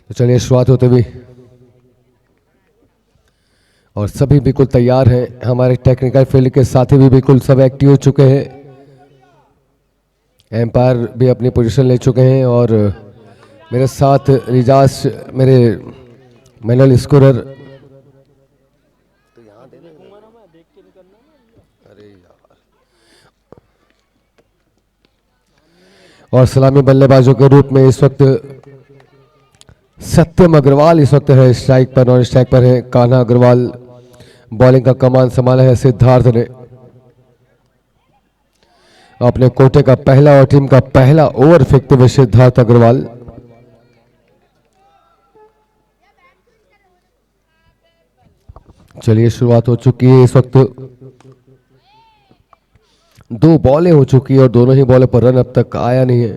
तो चलिए शुरुआत होते हुए, और सभी बिल्कुल तैयार हैं। हमारे टेक्निकल फील्ड के साथी भी बिल्कुल सब एक्टिव हो चुके हैं। एम्पायर भी अपनी पोजीशन ले चुके हैं और मेरे साथ रिजाज मेरे मैनुअल स्कोरर। और सलामी बल्लेबाजों के रूप में इस वक्त सत्यम अग्रवाल इस वक्त है स्ट्राइक पर, नॉन स्ट्राइक पर है कान्हा अग्रवाल। बॉलिंग का कमान संभाला है सिद्धार्थ ने। अपने कोटे का पहला और टीम का पहला ओवर फेंकते हुए सिद्धार्थ अग्रवाल। चलिए शुरुआत हो चुकी है। इस वक्त 2 बॉलें हो चुकी है और दोनों ही बॉलों पर रन अब तक आया नहीं है।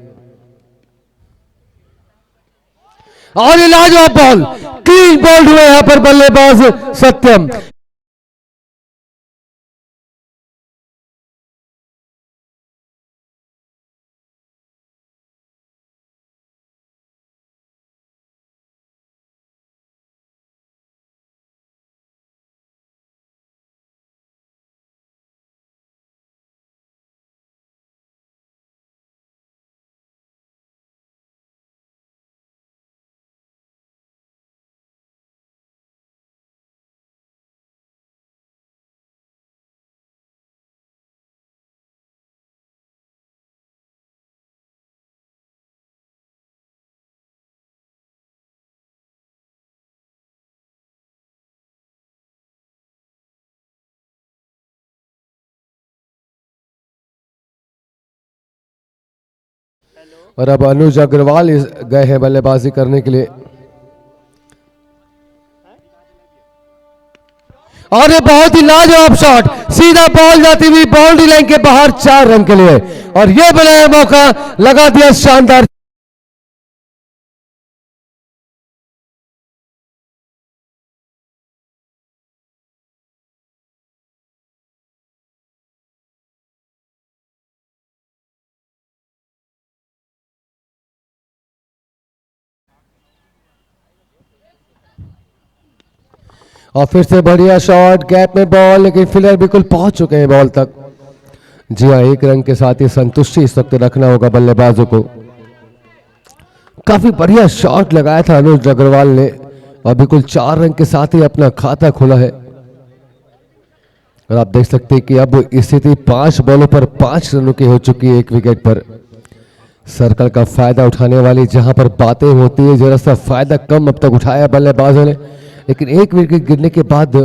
और ये लाजवाब बॉल, क्लीन बॉल्ड हुए यहां पर बल्लेबाज सत्यम। और अब अनुज अग्रवाल गए हैं बल्लेबाजी करने के लिए। और ये बहुत ही लाजवाब शॉट, सीधा बॉल जाती हुई बाउंड्री लाइन के बाहर 4 रन के लिए, और ये बनाया मौका, लगा दिया शानदार। और फिर से बढ़िया शॉट, गैप में बॉल, लेकिन फील्डर बिल्कुल पहुंच चुके हैं बॉल तक। जी हाँ, 1 रन के साथ ही संतुष्टि इस वक्त रखना होगा बल्लेबाजों को। काफी बढ़िया शॉट लगाया था अनुज अग्रवाल ने और बिल्कुल 4 रन के साथ ही अपना खाता खोला है। और आप देख सकते हैं कि अब स्थिति 5 बॉलों पर 5 रनों की हो चुकी है 1 विकेट पर। सर्कल का फायदा उठाने वाली जहां पर बातें होती है, जरा सा फायदा कम अब तक उठाया बल्लेबाजों ने, लेकिन 1 विकेट गिरने के बाद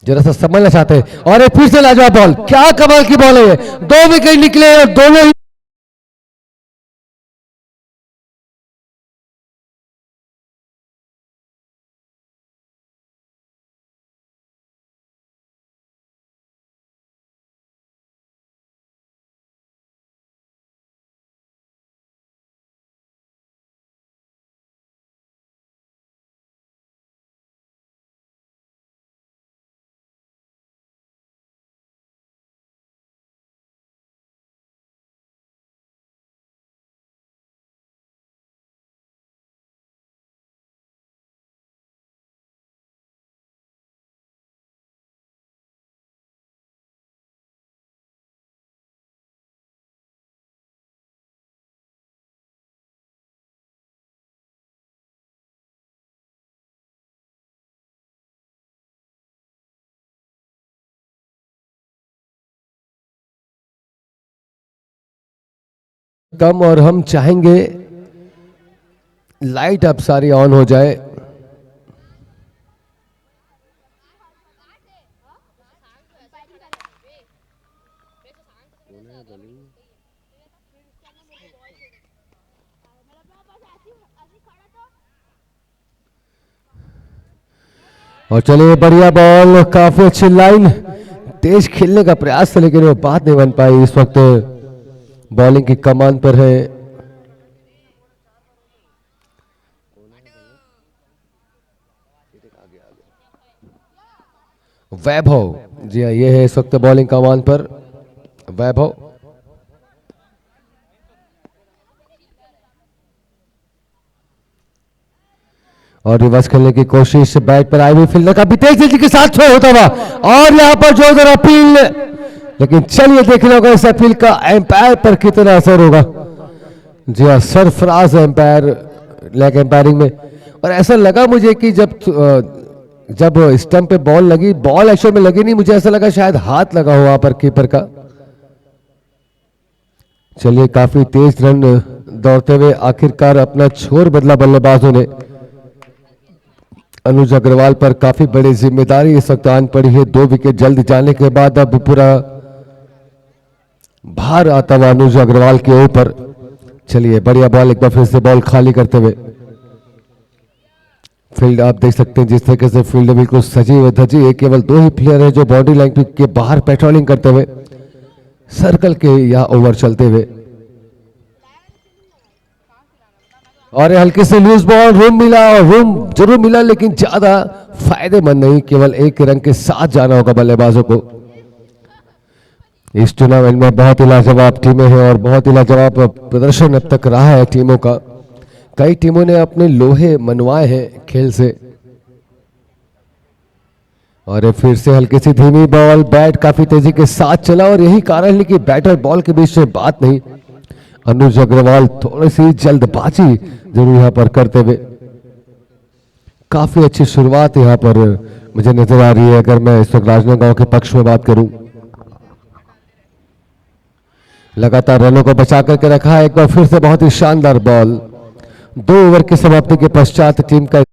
जरा सा समझना चाहते हैं। और एक फिर से लाजवाब बॉल, क्या कमाल की बॉल है ये, 2 विकेट निकले और दोनों ही कम। और हम चाहेंगे लाइट अब सारी ऑन हो जाए। और चलिए बढ़िया बॉल, काफी अच्छी लाइन, तेज खेलने का प्रयास था लेकिन वो बात नहीं बन पाई। इस वक्त बॉलिंग की कमान पर है वैभव। जी हाँ, ये है इस वक्त बॉलिंग कमान पर वैभव। और रिवर्स खेलने की कोशिश, बैट पर आई हुई फील्डर का भी तेज तेजी के साथ थ्रो होता हुआ, और यहां पर जो उधर अपील, लेकिन चलिए देखने होगा इस अपील का एम्पायर पर कितना असर होगा। जी हाँ, सरफराज एम्पायर लेग एम्पायरिंग में। और ऐसा लगा मुझे कि जब स्टंप पे बॉल लगी, बॉल एक्शन में लगी नहीं, मुझे ऐसा लगा शायद हाथ लगा हो वहां पर कीपर का। चलिए काफी तेज रन दौड़ते हुए आखिरकार अपना छोर बदला बल्लेबाजों ने। अनुज अग्रवाल पर काफी बड़ी जिम्मेदारी इस वक्त आन पड़ी है। 2 विकेट जल्द जाने के बाद अब पूरा भार आता हुआ अनुज अग्रवाल के ऊपर। चलिए बढ़िया बॉल, एक बार फिर से बॉल खाली करते हुए। फील्ड आप देख सकते हैं जिस तरीके से फील्ड बिल्कुल सजी हुई धजी है। केवल 2 ही प्लेयर हैं जो बाउंड्री लाइन के बाहर पेट्रोलिंग करते हुए सर्कल के यहाँ ओवर चलते हुए। और हल्के से लूज बॉल, रूम मिला, और रूम जरूर मिला लेकिन ज्यादा फायदेमंद नहीं। केवल 1 रन के साथ जाना होगा बल्लेबाजों को। इस टूर्नामेंट में बहुत ही लाजवाब टीमें हैं और बहुत ही लाजवाब प्रदर्शन अब तक रहा है टीमों का। कई टीमों ने अपने लोहे मनवाए हैं खेल से। और फिर से हल्की सी धीमी बॉल, बैट काफी तेजी के साथ चला, और यही कारण है कि बैटर बॉल के बीच में बात नहीं। अनुज अग्रवाल थोड़ी सी जल्दबाजी जरूर यहां पर करते हुए। काफी अच्छी शुरुआत यहां पर मुझे नजर आ रही है अगर मैं इस वक्त राजनांदगांव के पक्ष में बात करूं। लगातार रनों को बचा करके रखा है। एक बार फिर से बहुत ही शानदार बॉल। 2 ओवर की समाप्ति के पश्चात टीम का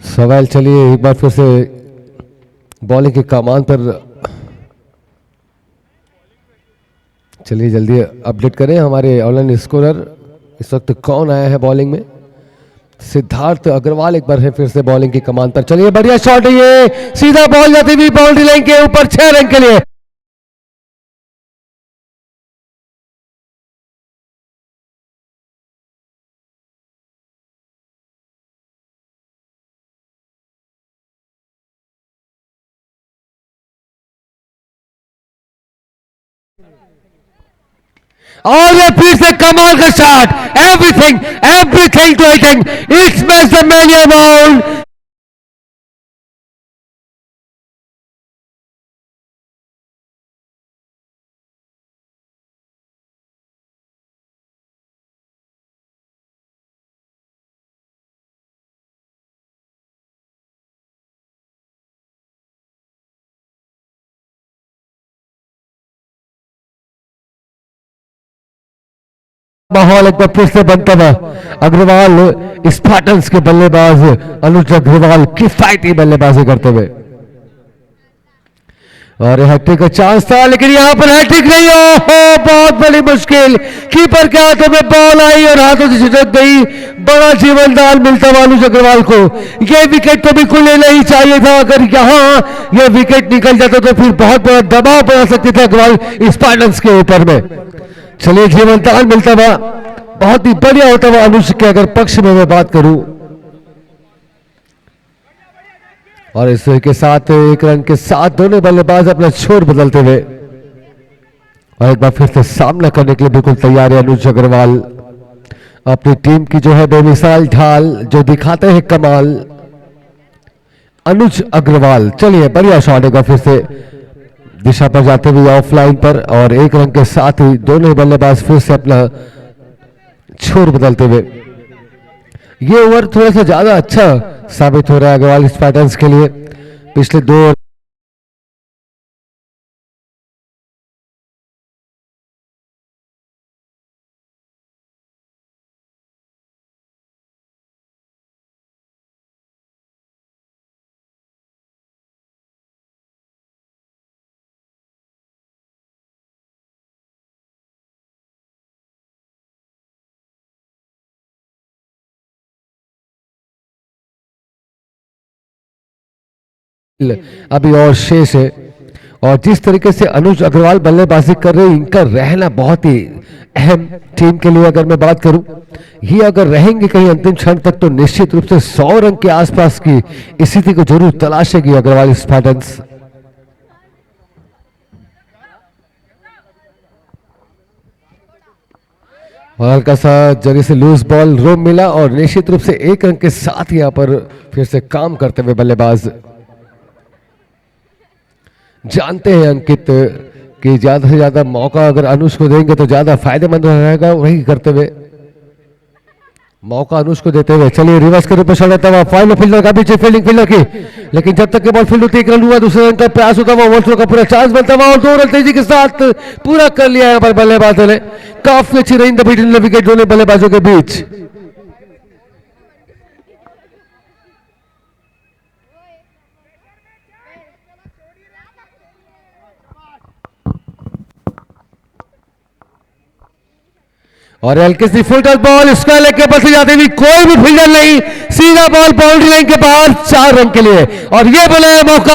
सवाल। चलिए एक बार फिर से बॉलिंग के कमान पर चलिए जल्दी अपडेट करें हमारे ऑनलाइन स्कोरर इस वक्त कौन आया है बॉलिंग में। सिद्धार्थ अग्रवाल एक बार है फिर से बॉलिंग की कमान पर। चलिए बढ़िया शॉट है ये, सीधा बॉल जाती हुई बाउंड्री लाइन के ऊपर 6 रन के लिए। और ये फिर से कमाल का shot, everything to I think it's match the man amount. माहौल एक बार फिर से बनता हुआ। अग्रवाल स्पार्टन्स के बल्लेबाज अनुज अग्रवाल किफायती बल्लेबाजी करते हुए, और हैट्रिक का चांस था लेकिन यहां पर हैट्रिक नहीं। ओहो बहुत बड़ी मुश्किल, कीपर के हाथों में बॉल आई और हाथों से छिटक गई। बड़ा जीवनदान मिलता हुआ अनुज अग्रवाल को। यह विकेट तो बिल्कुल लेना ही चाहिए था। अगर यहां यह विकेट निकल जाता तो फिर बहुत बड़ा दबाव पड़ सकती था अग्रवाल स्पार्टन्स के ऊपर में। चलिए जीवनदान मिलता हुआ, बहुत ही बढ़िया होता हुआ अनुज के अगर पक्ष में मैं बात करूं। और इसके साथ 1 रन के साथ दोनों बल्लेबाज अपना छोर बदलते हुए, और एक बार फिर से सामना करने के लिए बिल्कुल तैयार है अनुज अग्रवाल, अपनी टीम की जो है बेमिसाल ढाल, जो दिखाते हैं कमाल अनुज अग्रवाल। चलिए बढ़िया शॉट, एक बार फिर से दिशा पर जाते हुए ऑफलाइन पर, और एक रन के साथ ही दोनों बल्लेबाज फिर से अपना छोर बदलते हुए। ये ओवर थोड़ा सा ज्यादा अच्छा साबित हो रहा है अग्रवाल स्पार्टन्स के लिए। पिछले दो अभी और शेष है, और जिस तरीके से अनुज अग्रवाल बल्लेबाजी कर रहे हैं, इनका रहना बहुत ही अहम टीम के लिए। अगर मैं बात करूं, ये अगर रहेंगे कहीं अंतिम क्षण तक तो निश्चित रूप से 100 रन के आसपास की स्थिति को जरूर तलाशेगी अग्रवाल स्पार्टन्स। और हल्का सा जगह से लूज बॉल रोम मिला, और निश्चित रूप से एक रन के साथ यहां पर फिर से काम करते हुए बल्लेबाज। जानते हैं अंकित कि ज्यादा से ज्यादा मौका अगर अनुज को देंगे तो ज्यादा फायदेमंद रहेगा, वही करते हुए मौका अनुज को देते हुए। चलिए रिवर्स के रूप में शॉट आता हुआ फाइनल फील्डर का पीछे फील्डिंग फील्डर की, लेकिन जब तक के बॉल फील्ड होती है, एक रन हुआ, दूसरे रन का प्रयास होता हुआ, ओवर थ्रो का पूरा चांस बनता हुआ, और 2 रन तेजी के साथ पूरा कर लिया यहाँ पर बल्लेबाजों ने। काफी अच्छी रही द बिटवीन द विकेट दोनों बल्लेबाजों के बीच। और हल्की सी full toss ball square leg के ऊपर से जाती हुई, कोई भी फील्डर नहीं, सीधा बॉल बाउंड्री लाइन के बाहर 4 रन के लिए, और ये बोले मौका।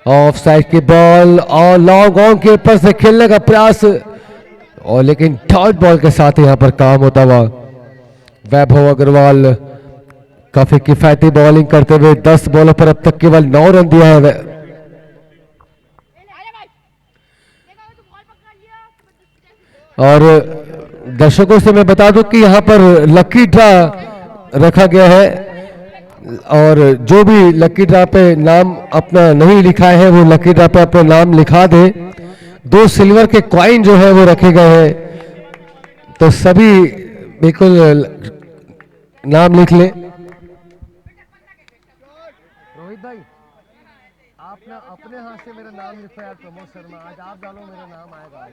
ऑफ साइड की बॉल और लॉन्ग ऑन के ऊपर से खेलने का प्रयास, और लेकिन डॉट बॉल के साथ यहां पर काम होता हुआ वैभव अग्रवाल काफी किफायती बॉलिंग करते हुए 10 बॉलों पर अब तक केवल 9 रन दिया है। और दर्शकों से मैं बता दूं कि यहां पर लकी ड्रा रखा गया है, और जो भी लकी ड्रा पे नाम अपना नहीं लिखा है वो लकी ड्रा पे अपना नाम लिखा दे। 2 सिल्वर के कॉइन जो है वो रखे गए हैं, तो सभी बिल्कुल नाम लिख लें। रोहित भाई, आप ना अपने हाथ से मेरा नाम लिखो यार, प्रमोद शर्मा, आज आप डालो मेरा नाम आएगा आज।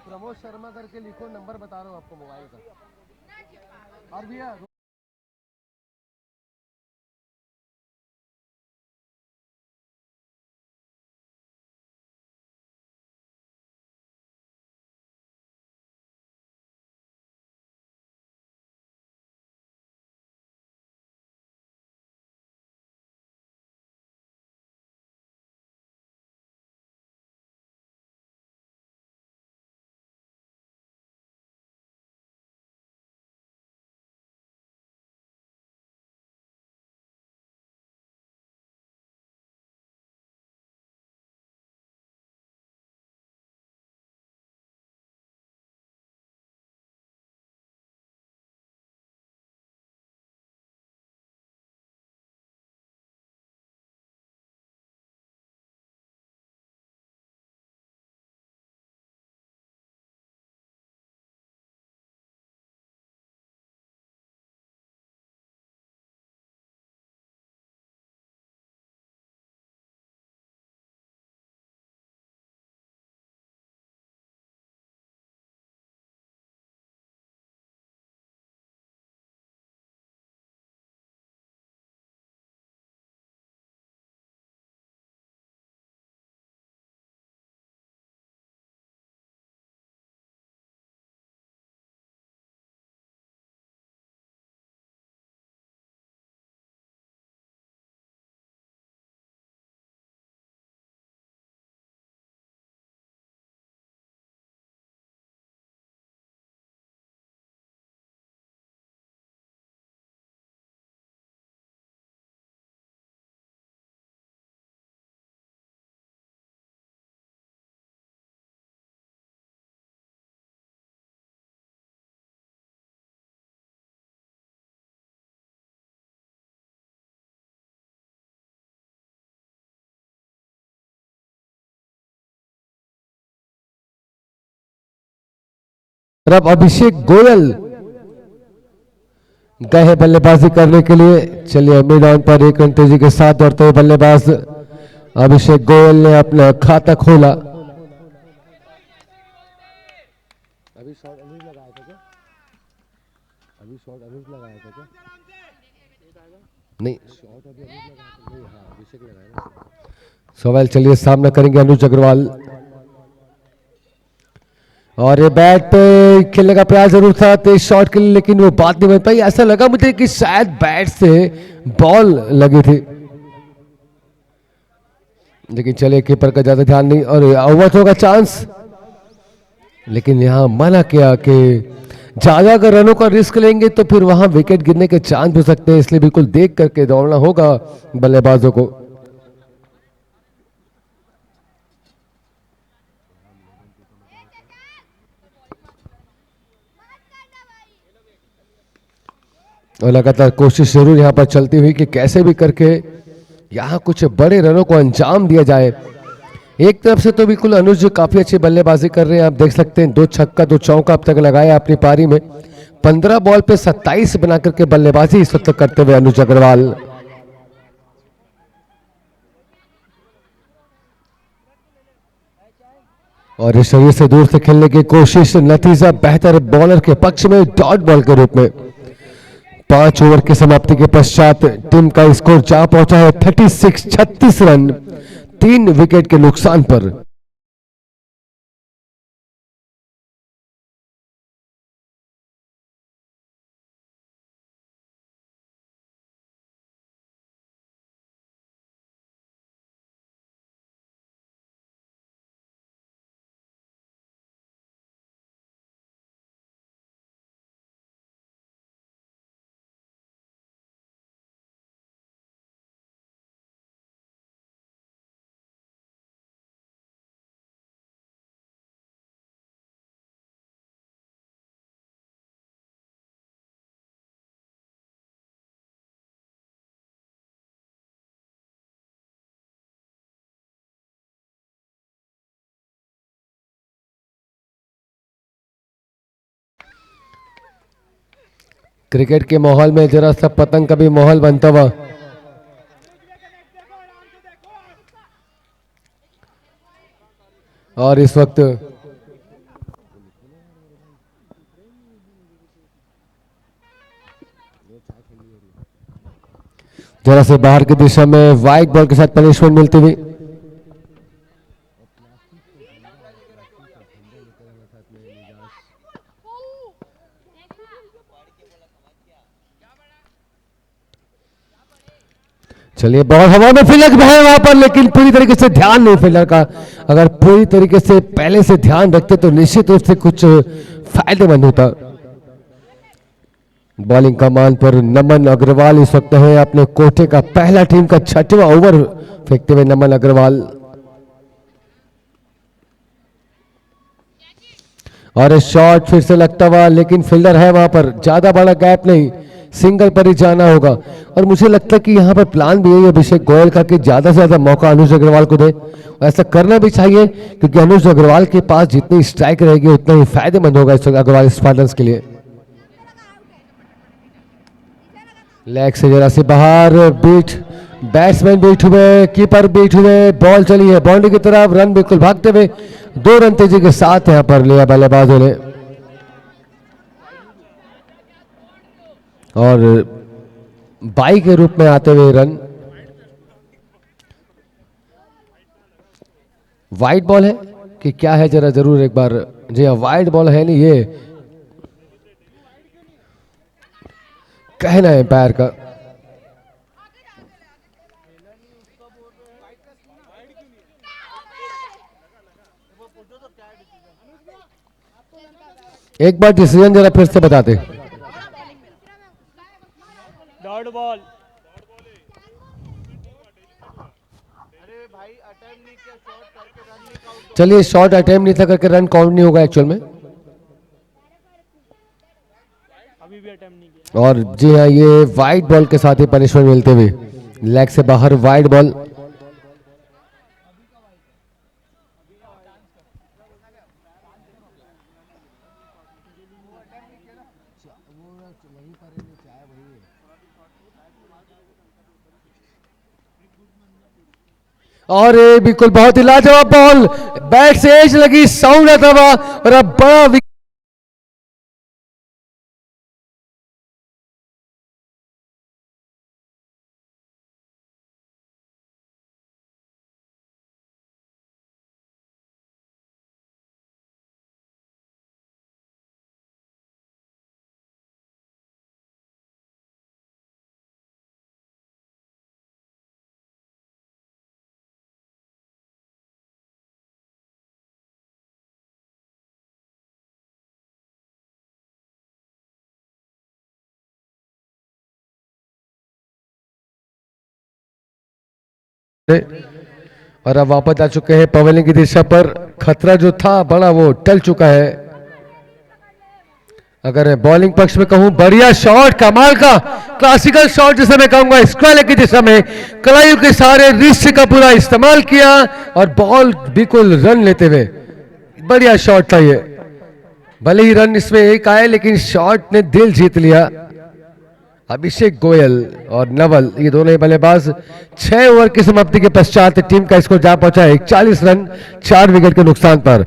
प्रमोद शर्मा करके लिखो, नंबर बता रहा हूँ आपको मोबाइल का। और भैया और अब अभिषेक गोयल गए हैं बल्लेबाजी करने के लिए। चलिए मिड ऑन पर एक रन तेजी के साथ दौड़ते हुए बल्लेबाज अभिषेक गोयल ने अपना खाता खोला। अभी शॉट अनुज लगाया था क्या? अभी शॉट अनुज लगाया था क्या? नहीं, शॉट अभी अनुज लगाया था नहीं, हाँ अभिषेक लगाया ना। सवाल चलिए सामना करेंगे अनुज अग्रवाल। और ये बैट पे खेलने का प्रयास जरूर था तेज शॉट के लिए, लेकिन वो बात नहीं बन पाई। ऐसा लगा मुझे कि शायद बैट से बॉल लगी थी, लेकिन चले कीपर का ज्यादा ध्यान नहीं और ओवर थ्रो का चांस, लेकिन यहां मना किया कि ज्यादा अगर रनों का रिस्क लेंगे तो फिर वहां विकेट गिरने के चांस हो सकते हैं, इसलिए बिल्कुल देख करके दौड़ना होगा बल्लेबाजों को। और लगातार कोशिश जरूर यहां पर चलती हुई कि कैसे भी करके यहां कुछ बड़े रनों को अंजाम दिया जाए। एक तरफ से तो बिल्कुल अनुज काफी अच्छी बल्लेबाजी कर रहे हैं, आप देख सकते हैं 2 छक्का 2 चौका अब तक लगाया अपनी पारी में। 15 बॉल पे 27 बना करके बल्लेबाजी इस वक्त करते हुए अनुज अग्रवाल। और इस शरीर से दूर से खेलने की कोशिश, नतीजा बेहतर बॉलर के पक्ष में डॉट बॉल के रूप में। 5 ओवर की समाप्ति के पश्चात टीम का स्कोर जा पहुंचा है 36 रन 3 विकेट के नुकसान पर। क्रिकेट के माहौल में जरा सा पतंग का भी माहौल बनता हुआ। और इस वक्त जरा से बाहर की दिशा में वाइड बॉल के साथ पनिशमेंट मिलती हुई। चलिए बॉल हवा में फिलक है वहां पर, लेकिन पूरी तरीके से ध्यान नहीं फील्डर का। अगर पूरी तरीके से पहले से ध्यान रखते तो निश्चित रूप से कुछ फायदेमंद होता। बॉलिंग कमान पर नमन अग्रवाल इस वक्त है अपने कोटे का पहला टीम का 6वां ओवर फेंकते हुए नमन अग्रवाल। और शॉट फिर से लगता हुआ, लेकिन फील्डर है वहां पर, ज्यादा बड़ा गैप नहीं, सिंगल पर ही जाना होगा। और मुझे लगता है कि यहां पर प्लान भी है अभिषेक गोयल का कि ज्यादा से ज्यादा मौका अनुज अग्रवाल को दे। ऐसा करना भी चाहिए क्योंकि अनुज अग्रवाल के पास जितनी स्ट्राइक रहेगी उतना ही फायदेमंद होगा इस अग्रवाल स्पार्टन्स के लिए। लेग से जरा से बाहर, बीट बैट्समैन बीट हुए, कीपर बीट हुए, बॉल चली है बाउंड्री की तरफ, रन बिल्कुल भागते हुए 2 रन तेजी के साथ यहां पर लिया बल्लेबाजों ने। और बाई के रूप में आते हुए रन। वाइड बॉल है कि क्या है, जरा जरूर एक बार। जी हाँ वाइड बॉल है, नहीं ये कहना है एम्पायर का। एक बार डिसीजन जरा फिर से बताते। Dot ball. चलिए शॉट अटेम्प्ट नहीं था करके रन काउंट नहीं होगा एक्चुअल में। अभी भी अटेम्प्ट नहीं किया। और जी हाँ ये वाइड बॉल के साथ ही पनिशमेंट मिलते हुए लेग से बाहर वाइड बॉल। और ये बिल्कुल बहुत ही लाजवाब बॉल, बैट से एज लगी, साउंड आता हुआ, और अब बड़ा और अब वापस आ चुके हैं पवेलियन की दिशा पर। खतरा जो था बड़ा वो टल चुका है। अगर बॉलिंग पक्ष में कहूं, बढ़िया शॉट, कमाल का क्लासिकल शॉट जिसे मैं कहूंगा, स्क्वायर की दिशा में कलाइयों के सारे रिश्ते का पूरा इस्तेमाल किया और बॉल बिल्कुल रन लेते हुए, बढ़िया शॉट था ये। भले ही रन इसमें एक आए लेकिन शॉट ने दिल जीत लिया। अभिषेक गोयल और नवल, ये दोनों ही बल्लेबाज 6 ओवर की समाप्ति के पश्चात टीम का स्कोर जा पहुंचा है 41 रन 4 विकेट के नुकसान पर।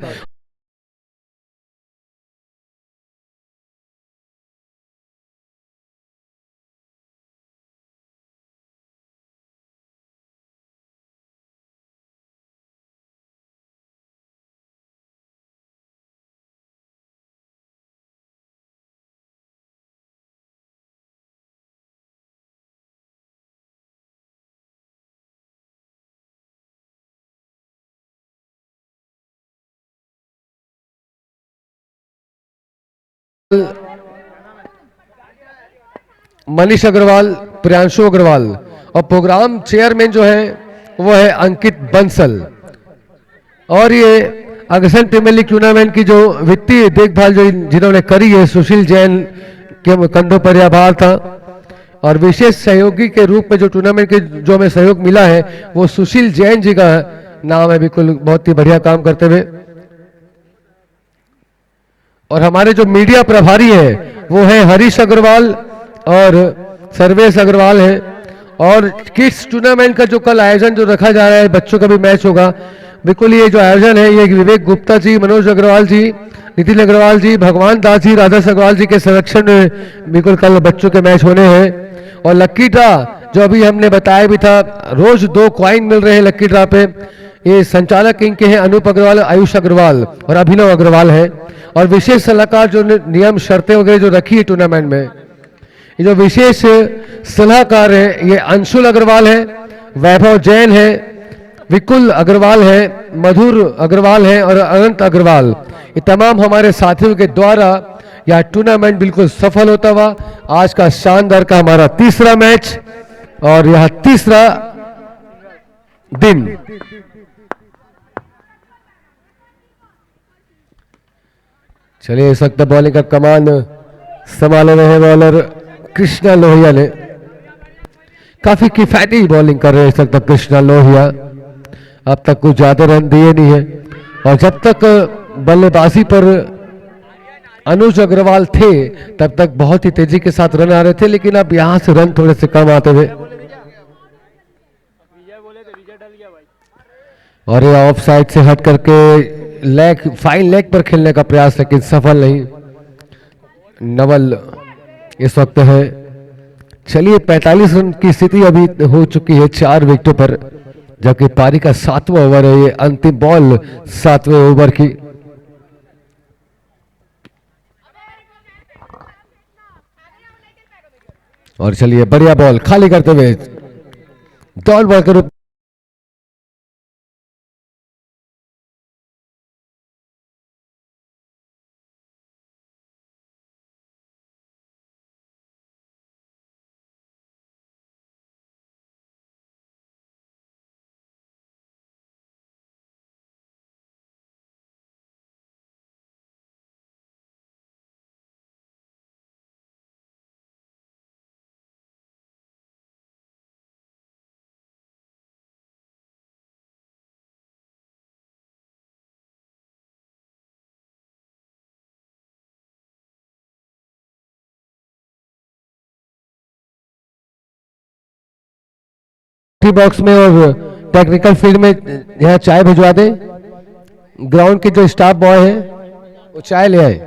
मनीष अग्रवाल, प्रियांशु अग्रवाल, और प्रोग्राम चेयरमैन जो है वो है अंकित बंसल। और ये अगसन प्रीमियर लीग टूर्नामेंट की जो वित्तीय देखभाल जो जिन्होंने करी है, सुशील जैन के कंधों पर यह भार था। और विशेष सहयोगी के रूप में जो टूर्नामेंट के जो हमें सहयोग मिला है वो सुशील जैन जी का नाम है, बिल्कुल बहुत ही बढ़िया काम करते हुए। और हमारे जो मीडिया प्रभारी है वो है हरीश अग्रवाल और सर्वेश अग्रवाल है। और किड्स टूर्नामेंट का जो कल आयोजन जो रखा जा रहा है, बच्चों का भी मैच होगा, बिल्कुल ये जो आयोजन है ये विवेक गुप्ता जी, मनोज अग्रवाल जी, नितिन अग्रवाल जी, भगवान दास जी, राधा अग्रवाल जी के संरक्षण में बिल्कुल कल बच्चों के मैच होने हैं। और लक्की ड्रा जो अभी हमने बताया भी था, रोज 2 क्वाइन मिल रहे हैं लक्की ड्रा पे। ये संचालक इनके हैं अनूप अग्रवाल, आयुष अग्रवाल और अभिनव अग्रवाल है। और विशेष सलाहकार जो नियम शर्तें वगैरह जो रखी है टूर्नामेंट में, ये जो विशेष सलाहकार है ये अंशुल अग्रवाल है, वैभव जैन है, विकुल अग्रवाल है, मधुर अग्रवाल है और अनंत अग्रवाल। ये तमाम हमारे साथियों के द्वारा यह टूर्नामेंट बिल्कुल सफल होता हुआ आज का शानदार का हमारा तीसरा मैच और यह तीसरा दिन। चलिए इस वक्त बॉलिंग का कमान संभाले रहे बॉलर कृष्णा लोहिया ने। काफी किफायती बॉलिंग कर रहे हैं इस वक्त कृष्णा लोहिया, अब तक कुछ ज्यादा रन दिए नहीं है। और जब तक बल्लेबाजी पर अनुज अग्रवाल थे तब तक बहुत ही तेजी के साथ रन आ रहे थे, लेकिन अब यहां से रन थोड़े से कम आते हुए। और ये ऑफ साइड से हट करके लेग, फाइन लेग पर खेलने का प्रयास लेकिन सफल नहीं। नवल इस वक्त है। चलिए 45 रन की स्थिति अभी हो चुकी है 4 विकेटों पर, जबकि पारी का 7वां ओवर है, ये अंतिम बॉल 7वें ओवर की। और चलिए बढ़िया बॉल खाली करते हुए डॉट बॉल के रूप बॉक्स में और टेक्निकल फील्ड में यहाँ चाय भिजवा दें। ग्राउंड के जो स्टाफ बॉय हैं वो चाय ले आए।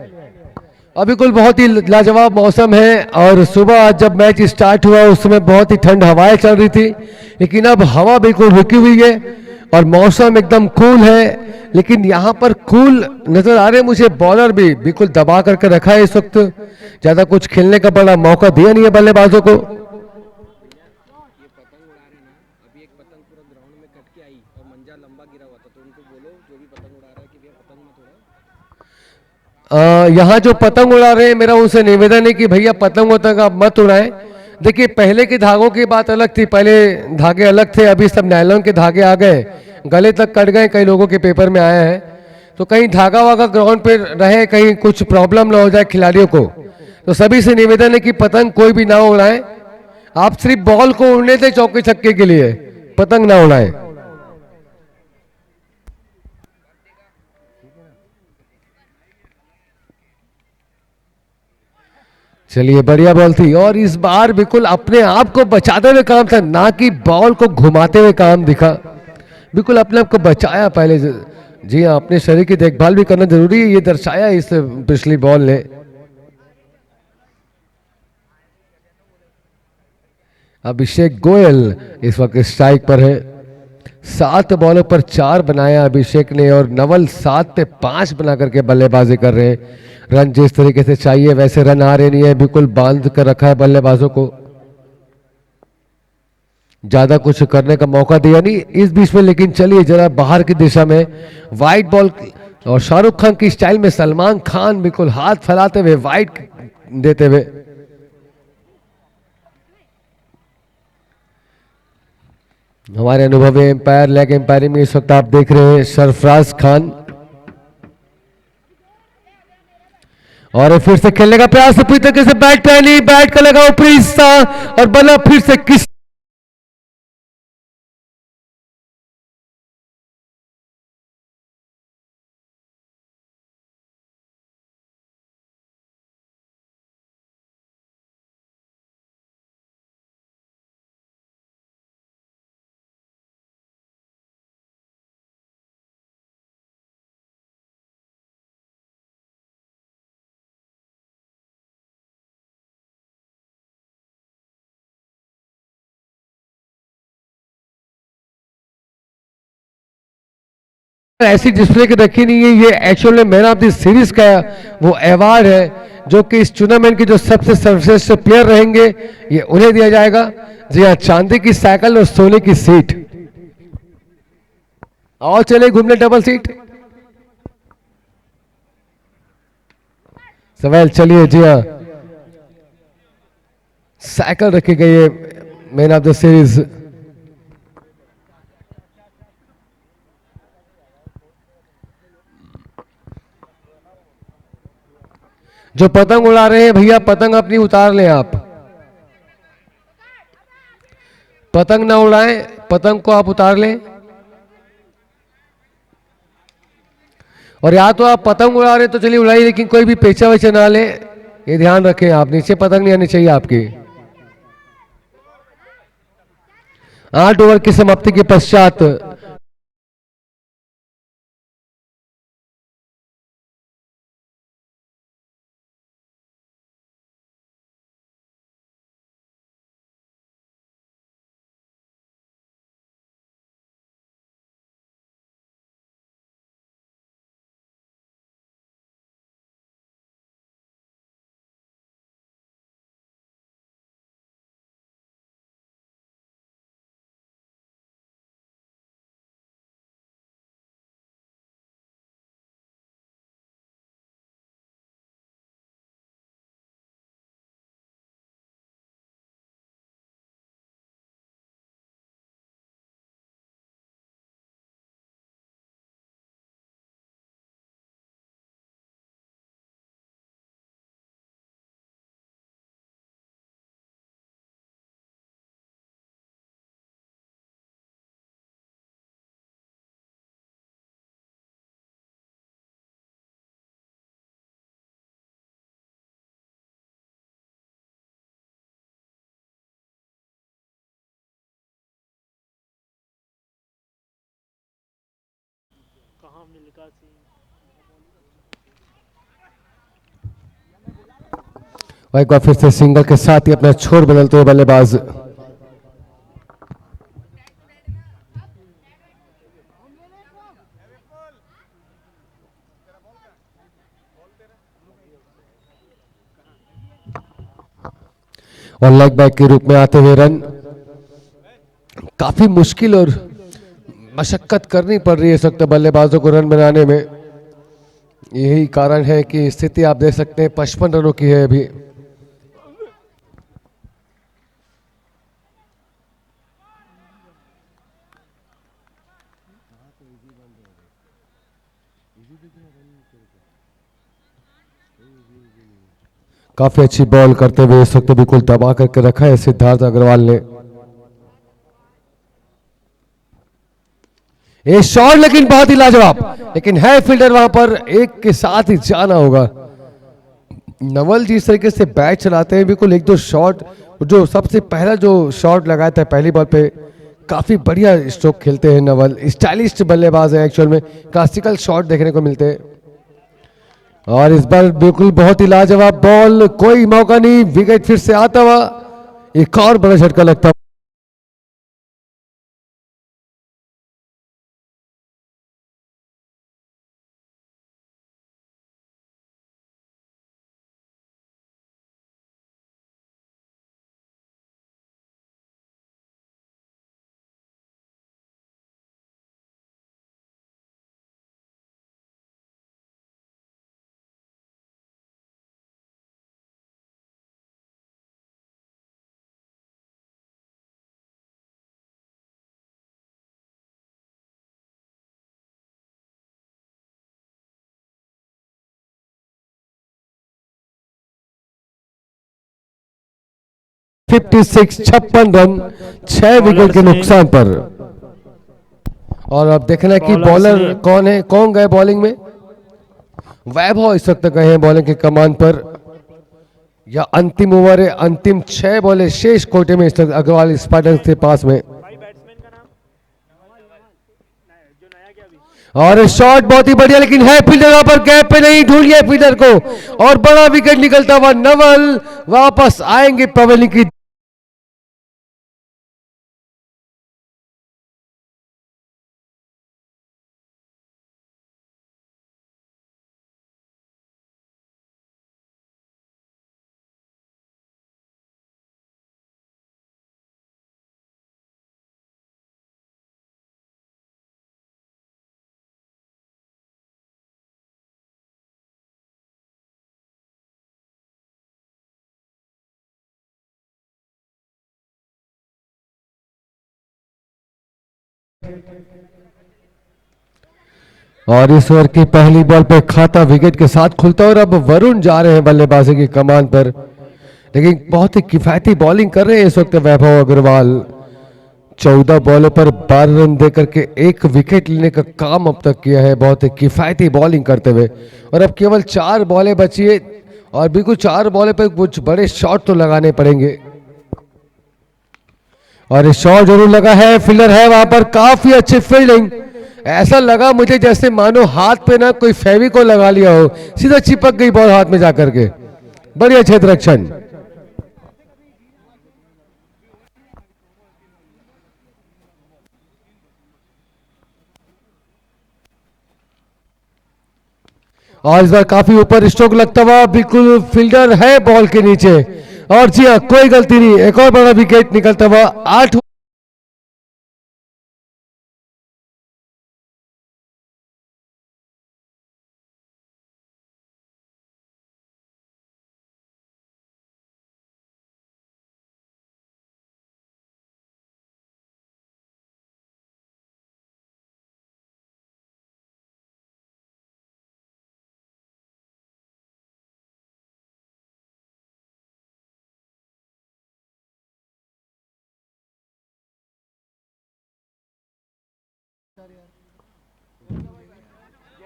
और बिल्कुल बहुत ही लाजवाब मौसम है, और सुबह आज जब मैच स्टार्ट हुआ उस समय बहुत ही ठंड हवाएं चल रही थी, लेकिन अब हवा बिल्कुल रुकी हुई है और मौसम एकदम कूल है। लेकिन यहाँ पर कूल नजर आ रहे हैं मुझे, बॉलर भी बिल्कुल दबा करके रखा है इस वक्त, ज्यादा कुछ खेलने का बड़ा मौका दिया नहीं है बल्लेबाजों को। यहाँ जो पतंग उड़ा रहे हैं मेरा उनसे निवेदन है कि भैया पतंग वतंग आप मत उड़ाएं। देखिए पहले के धागों की बात अलग थी, पहले धागे अलग थे, अभी सब नायलॉन के धागे आ गए, गले तक कट गए, कई लोगों के पेपर में आया है। तो कहीं धागा वागा ग्राउंड पे रहे, कहीं कुछ प्रॉब्लम ना हो जाए खिलाड़ियों को। तो सभी से निवेदन है कि पतंग कोई भी ना उड़ाएं, आप सिर्फ बॉल को उड़ने दें चौके छक्के के लिए, पतंग ना उड़ाएं। चलिए बढ़िया बॉल थी, और इस बार बिल्कुल अपने आप को बचाते हुए काम था, ना कि बॉल को घुमाते हुए काम दिखा, बिल्कुल अपने आप को बचाया पहले। जी हाँ, अपने शरीर की देखभाल भी करना जरूरी है, ये दर्शाया इस पिछली बॉल ने। अभिषेक गोयल इस वक्त स्ट्राइक पर है, 7 बॉलों पर 4 बनाया अभिषेक ने, और नवल 7 पे 5 बना करके बल्लेबाजी कर रहे हैं। रन जिस तरीके से चाहिए वैसे रन आ रहे नहीं है, बिल्कुल बांध कर रखा है बल्लेबाजों को, ज्यादा कुछ करने का मौका दिया नहीं इस बीच में। लेकिन चलिए जरा बाहर की दिशा में वाइड बॉल, और शाहरुख खान की स्टाइल में सलमान खान बिल्कुल हाथ फैलाते हुए वाइड देते हुए। हमारे अनुभवी एम्पायर लेग एम्पायरिंग में इस वक्त आप देख रहे हैं सरफराज खान, और फिर से खेलने का प्रयास पूरी तरीके से बैट पे नहीं, बैट का लगा ऊपरी हिस्सा, और बल्ला फिर से किस ऐसी डिस्प्ले की रखी नहीं है, ये actually man of the series का वो अवार्ड है जो कि इस टूर्नामेंट के जो सबसे सर्वश्रेष्ठ प्लेयर रहेंगे ये उन्हें दिया जाएगा। जी हाँ, चांदी की साइकिल और सोने की सीट, और चले घूमने डबल सीट सवाल। चलिए जी हाँ, साइकिल रखी गई है मैन ऑफ द सीरीज। जो पतंग उड़ा रहे हैं भैया पतंग अपनी उतार लें, आप पतंग ना उड़ाएं, पतंग को आप उतार लें। और या तो आप पतंग उड़ा रहे तो चलिए उड़ाइए, लेकिन कोई भी पेचा वेचा ना ले, ये ध्यान रखें आप, नीचे पतंग नहीं आनी चाहिए आपकी। 8 ओवर की समाप्ति के पश्चात कहाँ मिल्का सिंह। और एक बार फिर से सिंगल के साथ ही अपना छोर बदलते हुए बल्लेबाज। और लेग बैक के रूप में आते हुए रन, काफी मुश्किल और मशक्कत करनी पड़ रही है इस वक्त बल्लेबाजों को रन बनाने में। यही कारण है कि स्थिति आप देख सकते हैं 55 रनों की है अभी। काफी अच्छी बॉल करते हुए इस वक्त बिल्कुल दबा करके रखा है सिद्धार्थ अग्रवाल ने। ये शॉट लेकिन बहुत ही लाजवाब, लेकिन है फील्डर वहां पर, एक के साथ ही जाना होगा। नवल जिस तरीके से बैट चलाते हैं, बिल्कुल एक दो शॉट, जो सबसे पहला जो शॉट लगाया था पहली बॉल पे, काफी बढ़िया स्ट्रोक खेलते हैं नवल। स्टाइलिश बल्लेबाज है एक्चुअल में, क्लासिकल शॉट देखने को मिलते हैं। और इस बार बिल्कुल बहुत ही लाजवाब बॉल, कोई मौका नहीं, विकेट फिर से आता हुआ, एक और बड़ा झटका लगता। 56 रन 6 विकेट के नुकसान पर। और अब देखना है कि बॉलर कौन है, कौन गए बॉलिंग में। वैभव इस वक्त गए हैं बॉलिंग के कमान पर, या अंतिम ओवर है, अंतिम 6 बॉलें शेष कोटे में इस वक्त अग्रवाल स्पाइडर्स के पास में। भाई बैट्समैन का नाम जो नया क्या अभी। और शॉट बहुत ही बढ़िया, लेकिन है फील्डर वहां पर, गैप पे नहीं, ढूंढिए फील्डर को, और बड़ा विकेट निकलता हुआ नवल वापस आएंगे पवेलियन की। और इस ओवर की पहली बॉल पे खाता विकेट के साथ खुलता है, और अब वरुण जा रहे हैं बल्लेबाजी की कमान पर, लेकिन बहुत ही किफायती बॉलिंग कर रहे हैं इस वक्त वैभव अग्रवाल। 14 बॉलों पर 12 रन देकर के एक विकेट लेने का काम अब तक किया है, बहुत ही किफायती बॉलिंग करते हुए। और अब केवल 4 बॉलें बची है, और बिल्कुल 4 बॉलें पर कुछ बड़े शॉट तो लगाने पड़ेंगे। और शॉट जरूर लगा है, फील्डर है वहां पर, काफी अच्छी फील्डिंग। ऐसा लगा मुझे जैसे मानो हाथ पे ना कोई फेविकोल लगा लिया हो, सीधा चिपक गई बॉल हाथ में जाकर के। बढ़िया क्षेत्र रक्षण। और इस बार काफी ऊपर स्ट्रोक लगता हुआ, बिल्कुल फील्डर है बॉल के नीचे, और जी हाँ कोई गलती नहीं, एक और बड़ा विकेट निकलता हुआ। 8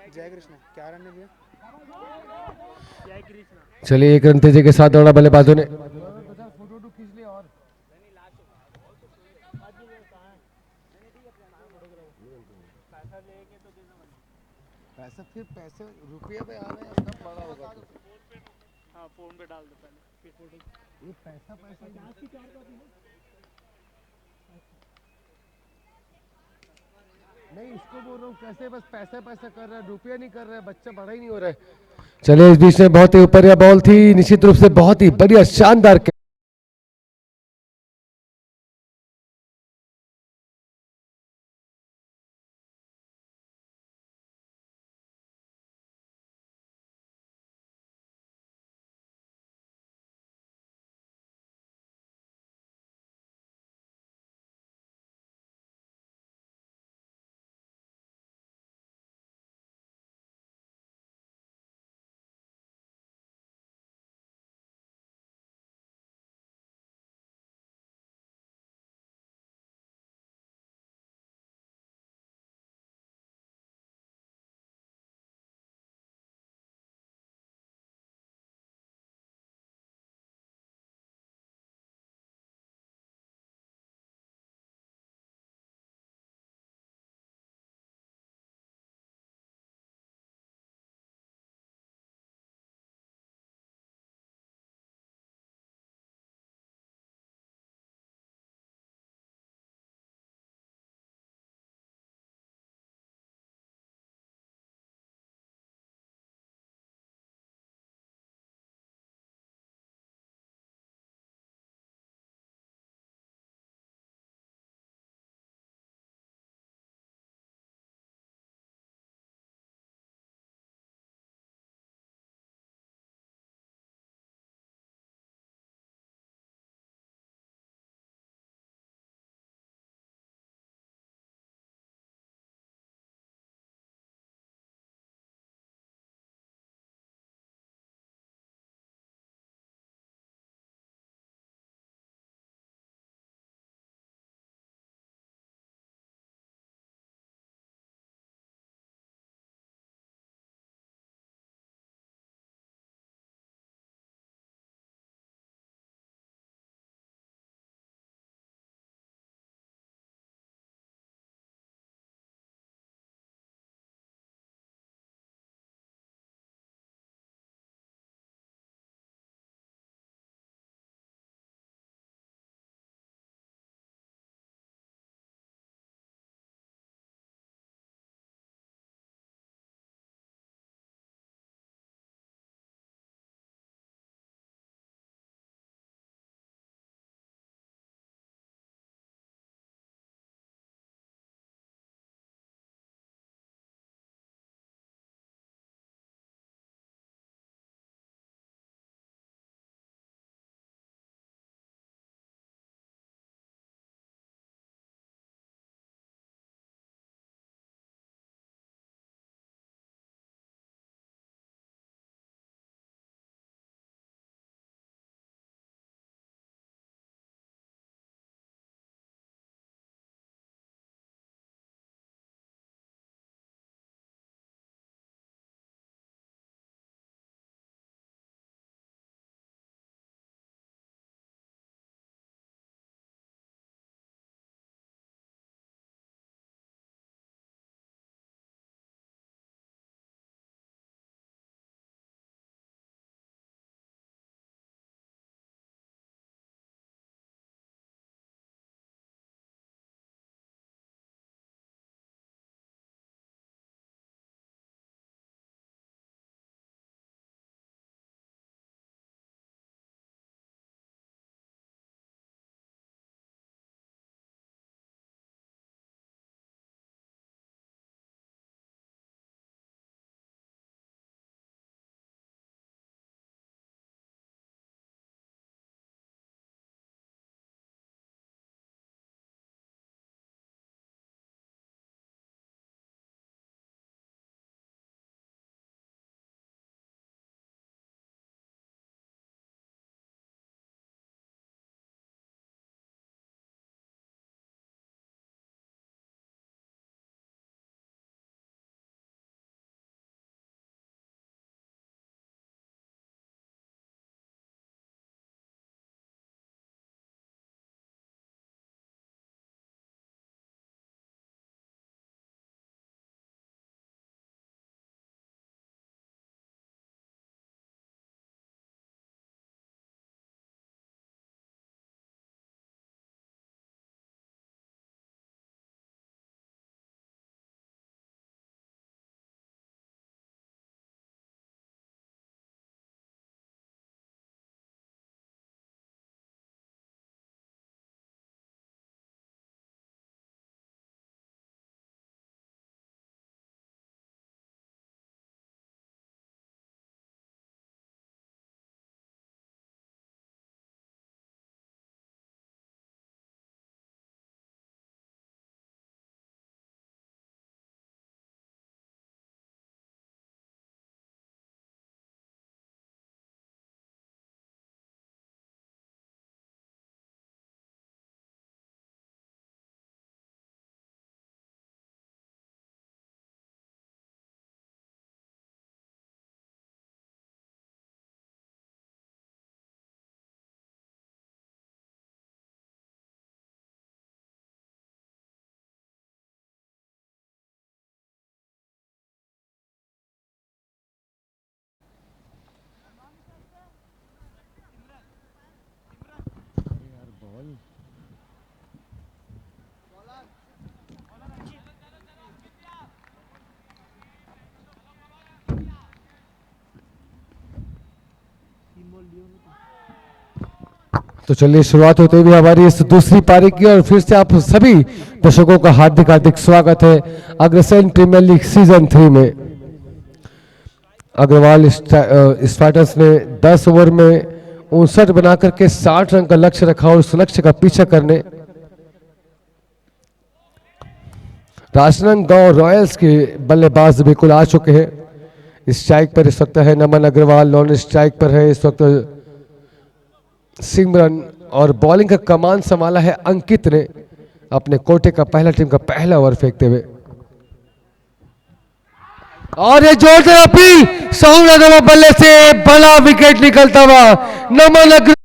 जय कृष्ण क्या रन दिया। जय कृष्ण। चलिए, एक रन तेजी के साथ दौड़ा बल्लेबाजों ने। पैसा फिर पैसे रुपये में आ रहे हैं तब बड़ा होगा तो। हाँ फोन पे डाल दो पहले फिर फोटो। ये पैसा पैसा नहीं, इसको बोल रहा हूँ कैसे बस पैसा पैसा कर रहा है, रुपया नहीं कर रहा है, बच्चा बड़ा ही नहीं हो रहा है। चलिए इस बीच में बहुत ही ऊपर यह बॉल थी, निश्चित रूप से बहुत ही बढ़िया शानदार तो चलिए शुरुआत होते हुए हमारी इस दूसरी पारी की और फिर से आप सभी दर्शकों का हार्दिक हार्दिक स्वागत है अग्रसेन प्रीमियर लीग सीजन 3 में। अग्रवाल स्टार्टर्स ने 10 ओवर में 59 बनाकर के 60 रन का लक्ष्य रखा और उस लक्ष्य का पीछा करने राजनांदगांव रॉयल्स के बल्लेबाज बिल्कुल आ चुके हैं। स्ट्राइक पर इस वक्त है नमन अग्रवाल, नॉन स्ट्राइक पर है इस वक्त सिमरन और बॉलिंग का कमान संभाला है अंकित ने अपने कोटे का पहला टीम का पहला ओवर फेंकते हुए। और ये जोरदार अपील सौरभ बल्ले से बड़ा विकेट निकलता हुआ नमन अग्रवाल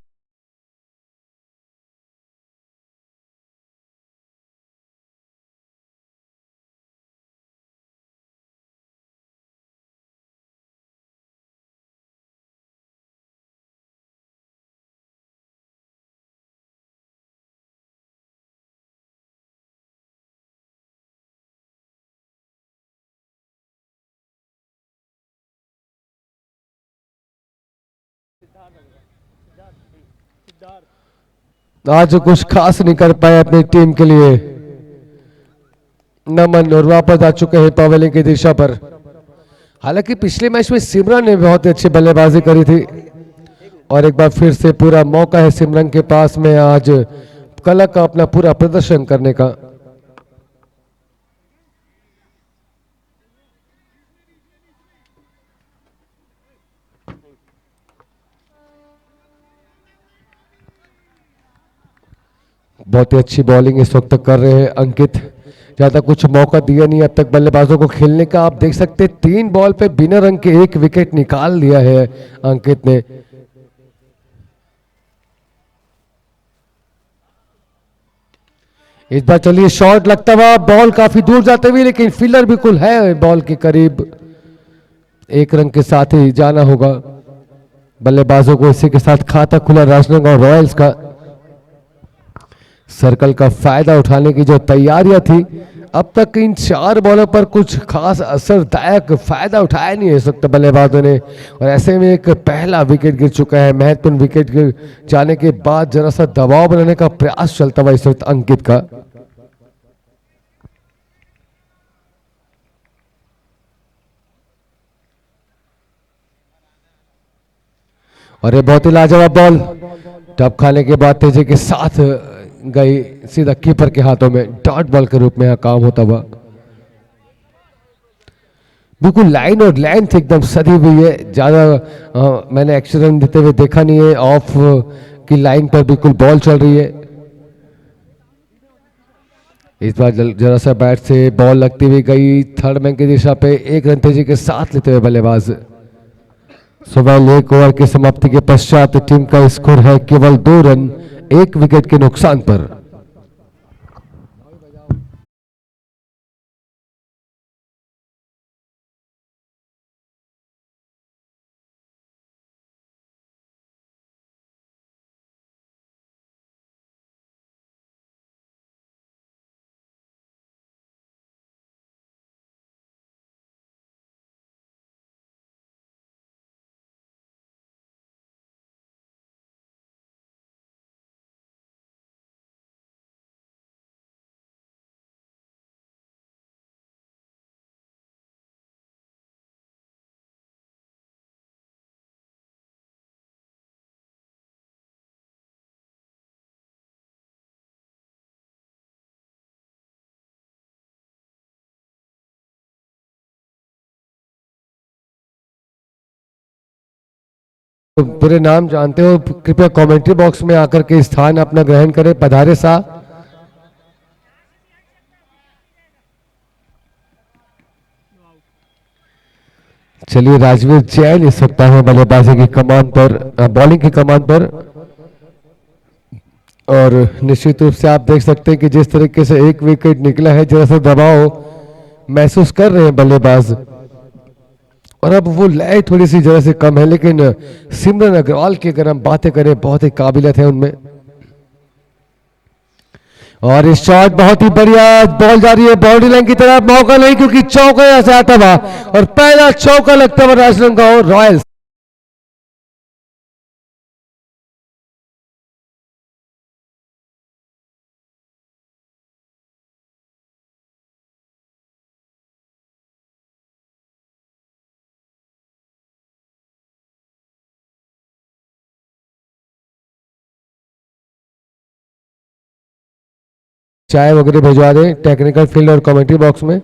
आज कुछ खास नहीं कर पाए अपनी टीम के लिए। नमन और वापस आ चुके हैं पवेलिंग की दिशा पर। हालांकि पिछले मैच में सिमरन ने बहुत अच्छी बल्लेबाजी करी थी और एक बार फिर से पूरा मौका है सिमरन के पास में आज कल का अपना पूरा प्रदर्शन करने का। बहुत ही अच्छी बॉलिंग इस वक्त तक कर रहे हैं अंकित। ज्यादा कुछ मौका दिया नहीं अब तक बल्लेबाजों को खेलने का। आप देख सकते 3 बॉल पे बिना रन के 1 विकेट निकाल लिया है अंकित ने। इस बार चलिए शॉट लगता हुआ बॉल काफी दूर जाते हुए, लेकिन फील्डर बिल्कुल है बॉल के करीब। 1 रन के साथ ही जाना होगा बल्लेबाजों को। इसी के साथ खाता खुला राजनांदगांव रॉयल्स का। सर्कल का फायदा उठाने की जो तैयारियां थी अब तक इन 4 बॉलों पर कुछ खास असरदायक फायदा उठाया नहीं है इस वक्त बल्लेबाजों ने। और ऐसे में एक पहला विकेट गिर चुका है। महत्वपूर्ण विकेट गिर जाने के बाद जरा सा दबाव बनाने का प्रयास चलता हुआ इस वक्त अंकित का। और ये बहुत ही लाजवाब बॉल टप खाने के बाद तेजी के साथ गई सीधा कीपर के हाथों में। डॉट बॉल के रूप में यहां काम होता हुआ बिल्कुल लाइन और लेंथ एकदम सदी हुई है। ज्यादा मैंने एक्स्ट्रा रन देते हुए देखा नहीं है। ऑफ की लाइन पर बिल्कुल बॉल चल रही है। इस बार जरा सा बैट से बॉल लगती हुई गई थर्ड मैन की दिशा पे। 1 रन तेजी के साथ लेते हुए बल्लेबाज। सुबह 1 ओवर की समाप्ति के पश्चात टीम का स्कोर है केवल 2 रन 1 विकेट के नुकसान पर। पूरे नाम जानते हो कृपया कमेंट्री बॉक्स में आकर के स्थान अपना ग्रहण करें। पधारे सा। चलिए राजवीर जैन इस वक्त है बल्लेबाजी की कमान पर, बॉलिंग की कमान पर। और निश्चित रूप से आप देख सकते हैं कि जिस तरीके से 1 विकेट निकला है जरा सा दबाव महसूस कर रहे हैं बल्लेबाज। और अब वो लय थोड़ी सी जरा से कम है, लेकिन सिमरन अग्रवाल की अगर हम बातें करें बहुत ही काबिलियत है उनमें। और इस शॉट बहुत ही बढ़िया बॉल जा रही है बाउंड्री लाइन की तरफ। मौका नहीं क्योंकि चौका यहां से आता हुआ और पहला चौका लगता हुआ राजनांदगांव रॉयल्स। चाय वगैरह भिजवा दें टेक्निकल फील्ड और कमेंट्री बॉक्स में।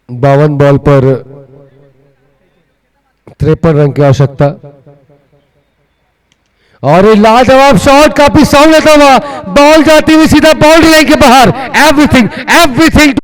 बावन बॉल पर 53 रन की आवश्यकता और ये लाजवाब शॉट काफी साउंड लेता हुआ बॉल जाती हुई सीधा बाउंड्री लाइन के बाहर। एवरीथिंग एवरीथिंग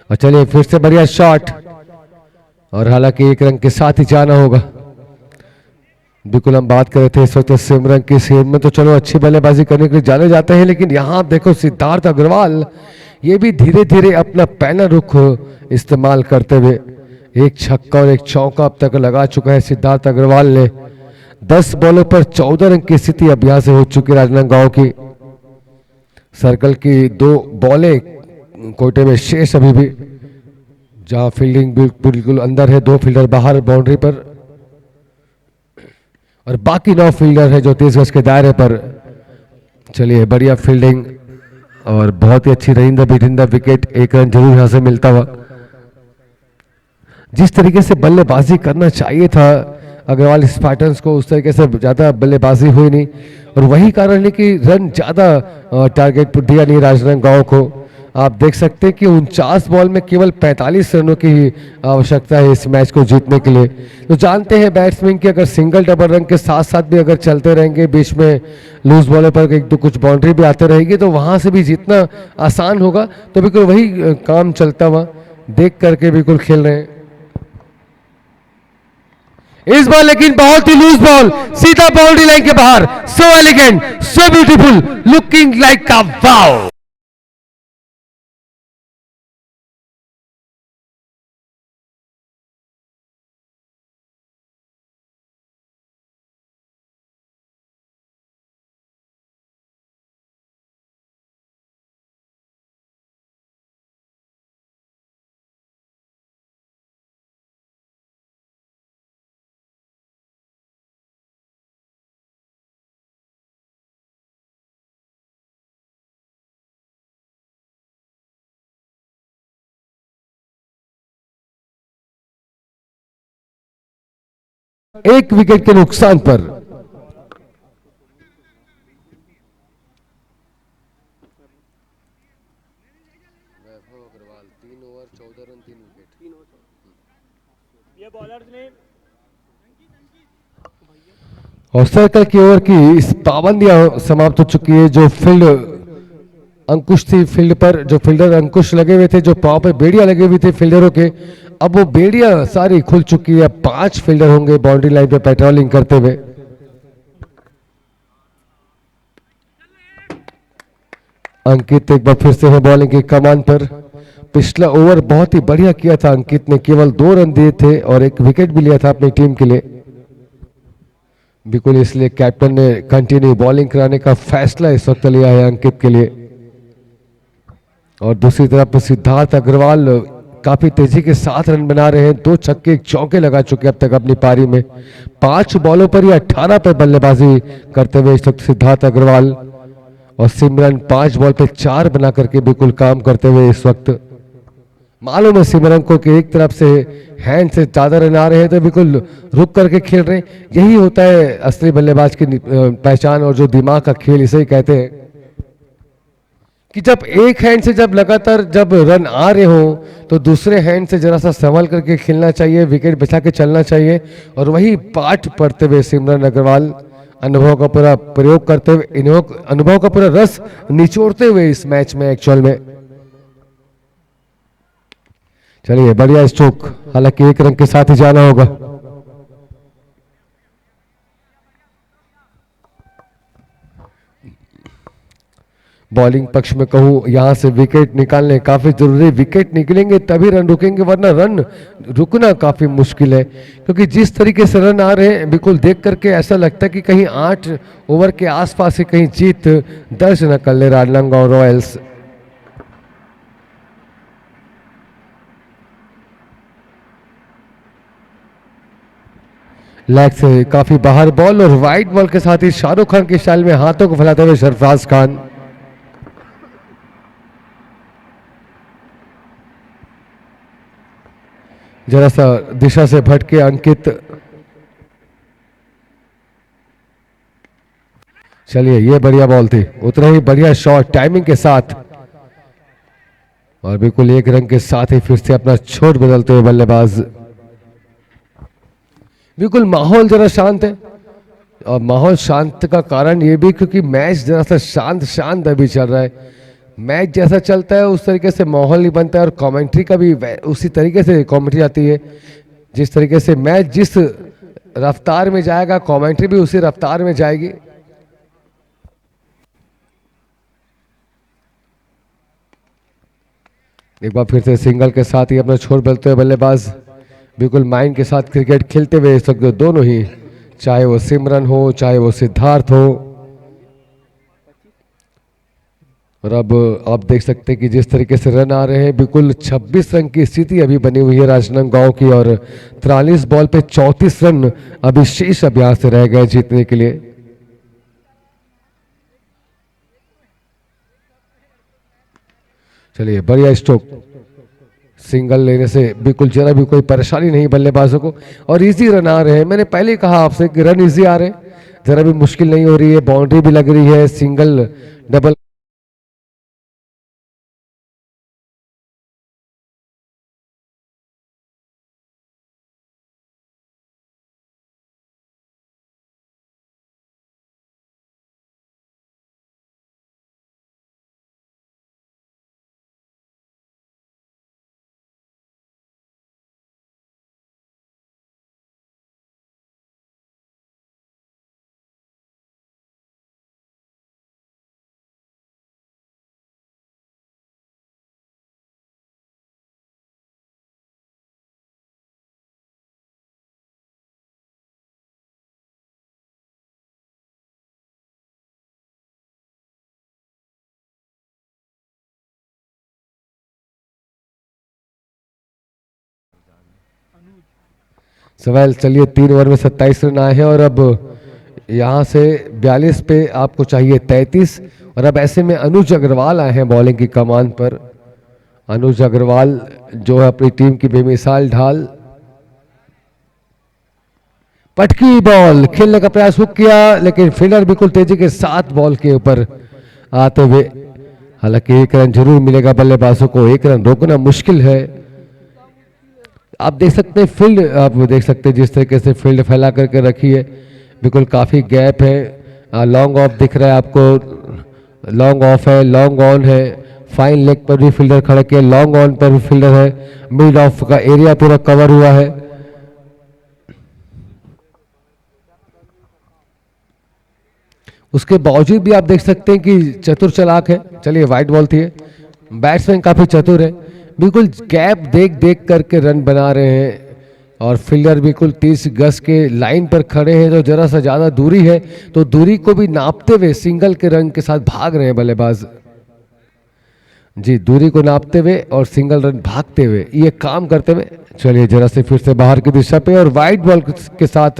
और चलिए फिर से बढ़िया शॉट और हालांकि 1 रन के साथ ही जाना होगा। बिल्कुल हम बात कर रहे थे इस वक्त सिमरन की सीन में, तो चलो अच्छी बल्लेबाजी करने के लिए जाने जाते हैं, लेकिन यहां आप देखो सिद्धार्थ अग्रवाल ये भी धीरे धीरे अपना पहला रुख इस्तेमाल करते हुए 1 छक्का और 1 चौका अब तक लगा चुका है सिद्धार्थ अग्रवाल ने। 10 बॉलों पर 14 रन की स्थिति अब यहां से हो चुकी है राजनांदगांव की। सर्कल की 2 बॉलें कोटे में शेष अभी भी, जहां फील्डिंग बिल्कुल अंदर है, 2 फील्डर बाहर बाउंड्री पर और बाकी 9 फील्डर है जो 30 गज के दायरे पर। चलिए बढ़िया फील्डिंग और बहुत ही अच्छी रही बिटिंदा विकेट। 1 रन जरूर यहां से मिलता हुआ। जिस तरीके से बल्लेबाजी करना चाहिए था अग्रवाल स्पार्टन्स को, उस तरीके से ज्यादा बल्लेबाजी हुई नहीं और वही कारण है कि रन ज्यादा टारगेट दिया नहीं राजनांदगांव को। आप देख सकते हैं कि 49 बॉल में केवल 45 रनों की आवश्यकता है इस मैच को जीतने के लिए। तो जानते हैं बैट्समैन कि अगर सिंगल डबल रन के साथ साथ भी अगर चलते रहेंगे, बीच में लूज बॉलर पर 1-2 कुछ बाउंड्री भी आते रहेगी, तो वहां से भी जीतना आसान होगा। तो बिल्कुल वही काम चलता हुआ देख करके बिल्कुल खेल रहे हैं इस बार, लेकिन बहुत ही लूज बॉल सीधा बाउंड्री लाइन के बाहर। So elegant, so beautiful, looking like a wow. एक विकेट के नुकसान पर ये बॉलर्स ने और सर्कल की ओवर की इस पाबंदियां समाप्त हो चुकी है। जो फील्ड अंकुश थी फील्ड पर, जो फील्डर अंकुश लगे हुए थे, जो पाव पे बेड़ियां लगे हुए थे फील्डरों के, अब वो बेड़ियां सारी खुल चुकी है। 5 फील्डर होंगे बाउंड्री लाइन पे पेट्रोलिंग करते हुए। अंकित एक बार फिर से है बॉलिंग की कमान पर। पिछला ओवर बहुत ही बढ़िया किया था अंकित ने, केवल 2 रन दिए थे और 1 विकेट भी लिया था अपनी टीम के लिए। बिल्कुल इसलिए कैप्टन ने कंटिन्यू बॉलिंग कराने का फैसला इस वक्त लिया है अंकित के लिए। और दूसरी तरफ सिद्धार्थ अग्रवाल काफी तेजी के साथ रन बना रहे हैं। 2 छक्के 1 चौके लगा चुके अब तक अपनी पारी में। 5 बॉलों पर ही 18 पर बल्लेबाजी करते हुए इस वक्त सिद्धार्थ अग्रवाल, और सिमरन 5 बॉल पे 4 बना करके बिल्कुल काम करते हुए इस वक्त। मालूम है सिमरन को कि एक तरफ से हैंड से ज्यादा रन आ रहे हैं तो बिल्कुल रुक करके खेल रहे हैं। यही होता है असली बल्लेबाज की पहचान और जो दिमाग का खेल, इसे ही कहते हैं कि जब एक हैंड से जब लगातार जब रन आ रहे हो तो दूसरे हैंड से जरा सा संभल करके खेलना चाहिए, विकेट बचा के चलना चाहिए। और वही पाठ पढ़ते हुए सिमरन अग्रवाल अनुभव का पूरा प्रयोग करते हुए, अनुभव का पूरा रस निचोड़ते हुए इस मैच में एक्चुअल में। चलिए बढ़िया स्ट्रोक, हालांकि 1 रन के साथ ही जाना होगा। बॉलिंग पक्ष में कहूं, यहां से विकेट निकालने काफी जरूरी, विकेट निकलेंगे तभी रन रुकेंगे, वरना रन रुकना काफी मुश्किल है, क्योंकि जिस तरीके से रन आ रहे हैं बिल्कुल देख करके ऐसा लगता है कि कहीं 8 ओवर के आसपास ही कहीं जीत दर्ज न कर ले राजनांदगांव रॉयल्स। लेग से काफी बाहर बॉल और वाइड बॉल के साथ ही शाहरुख खान की स्टाइल में हाथों को फैलाते हुए सरफराज खान। जरा सा दिशा से भटके अंकित। चलिए ये बढ़िया बॉल थी, उतना ही बढ़िया शॉट टाइमिंग के साथ, और बिल्कुल एक रन के साथ ही फिर से अपना छोर बदलते हुए बल्लेबाज। बिल्कुल माहौल जरा शांत है, और माहौल शांत का कारण ये भी क्योंकि मैच जरा सा शांत शांत अभी चल रहा है। मैच जैसा चलता है उस तरीके से माहौल नहीं बनता है, और कमेंट्री का भी उसी तरीके से कमेंट्री आती है। जिस तरीके से मैच जिस रफ्तार में जाएगा कमेंट्री भी उसी रफ्तार में जाएगी। एक बार फिर से सिंगल के साथ ही अपना छोर बदलते हुए बल्लेबाज, बिल्कुल माइंड के साथ क्रिकेट खेलते हुए इस वक्त दोनों ही, चाहे वो सिमरन हो चाहे वो सिद्धार्थ हो। और अब आप देख सकते हैं कि जिस तरीके से रन आ रहे हैं, बिल्कुल 26 रन की स्थिति अभी बनी हुई है राजनांदगांव की, और 43 बॉल पे 34 रन अभी शेष अभ्यास से रह गए जीतने के लिए। चलिए बढ़िया स्ट्रोक, सिंगल लेने से बिल्कुल जरा भी कोई परेशानी नहीं बल्लेबाजों को, और इजी रन आ रहे हैं। मैंने पहले कहा आपसे कि रन इजी आ रहे हैं, जरा भी मुश्किल नहीं हो रही है, बाउंड्री भी लग रही है, सिंगल डबल। सवाल चलिए 3 ओवर में 27 रन आए हैं, और अब यहाँ से 42 पे आपको चाहिए 33, और अब ऐसे में अनुज अग्रवाल आए हैं बॉलिंग की कमान पर। अनुज अग्रवाल जो है अपनी टीम की बेमिसाल ढाल। पटकी बॉल, खेलने का प्रयास हुक किया, लेकिन फील्डर बिल्कुल तेजी के साथ बॉल के ऊपर आते हुए, हालांकि 1 रन जरूर मिलेगा बल्लेबाजों को, 1 रन रोकना मुश्किल है। आप देख सकते हैं फील्ड, आप देख सकते हैं जिस तरीके से फील्ड फैला करके रखी है, बिल्कुल काफ़ी गैप है। लॉन्ग ऑफ दिख रहा है आपको, लॉन्ग ऑफ है, लॉन्ग ऑन है, फाइन लेग पर भी फील्डर खड़ा किया, लॉन्ग ऑन पर भी फील्डर है, मिड ऑफ का एरिया पूरा कवर हुआ है। उसके बावजूद भी आप देख सकते हैं कि चतुर चालाक है। चलिए वाइड बॉल थी, बैट्समैन काफ़ी चतुर है, बिल्कुल गैप देख देख करके रन बना रहे हैं, और फील्डर बिल्कुल 30 गज के लाइन पर खड़े हैं, तो जरा सा ज़्यादा दूरी है तो दूरी को भी नापते हुए सिंगल के रन के साथ भाग रहे हैं बल्लेबाज। जी, दूरी को नापते हुए और सिंगल रन भागते हुए ये काम करते हुए। चलिए जरा से फिर से बाहर की दिशा पे और वाइड बॉल के साथ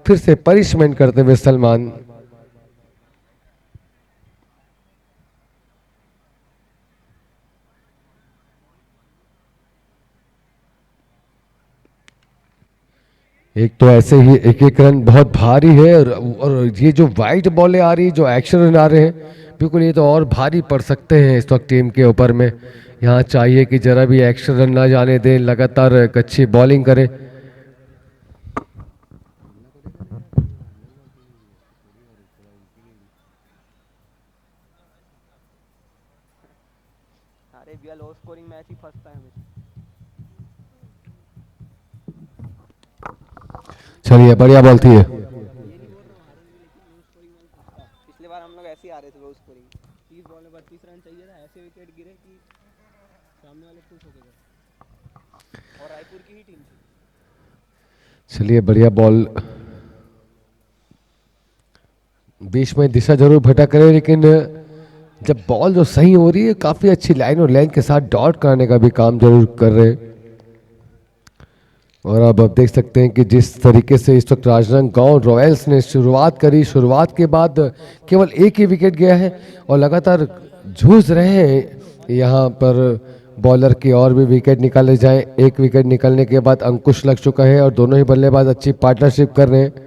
फिर से पनिशमेंट करते हुए सलमान। एक तो ऐसे ही एक एक रन बहुत भारी है, और ये जो वाइड बॉलें आ रही, जो एक्शन रन आ रहे हैं, बिल्कुल ये तो और भारी पड़ सकते हैं इस वक्त टीम के ऊपर में। यहाँ चाहिए कि जरा भी एक्शन रन ना जाने दें, लगातार एक अच्छी बॉलिंग करें। अरे भैया लो स्कोरिंग मैच ही फंसता है हमेशा। चलिए बढ़िया बॉल थी। पिछले बार हम लोग ऐसे ही आ रहे थे लो स्कोरिंग, 30 बॉल में बस चाहिए था, ऐसे विकेट गिरे कि सामने वाले खुश हो गए। और रायपुर की ही टीम थी। चलिए बढ़िया बॉल, बीच में दिशा जरूर भटक रहे, लेकिन जब बॉल जो सही हो रही है काफी अच्छी लाइन और लाइन के साथ डॉट कराने का भी काम जरूर कर रहे हैं। और अब देख सकते हैं कि जिस तरीके से इस वक्त राजनांदगांव रॉयल्स ने शुरुआत करी, शुरुआत के बाद केवल एक ही विकेट गया है और लगातार जूझ रहे हैं यहाँ पर बॉलर की और भी विकेट निकाले जाएं। एक विकेट निकलने के बाद अंकुश लग चुका है और दोनों ही बल्लेबाज अच्छी पार्टनरशिप कर रहे हैं।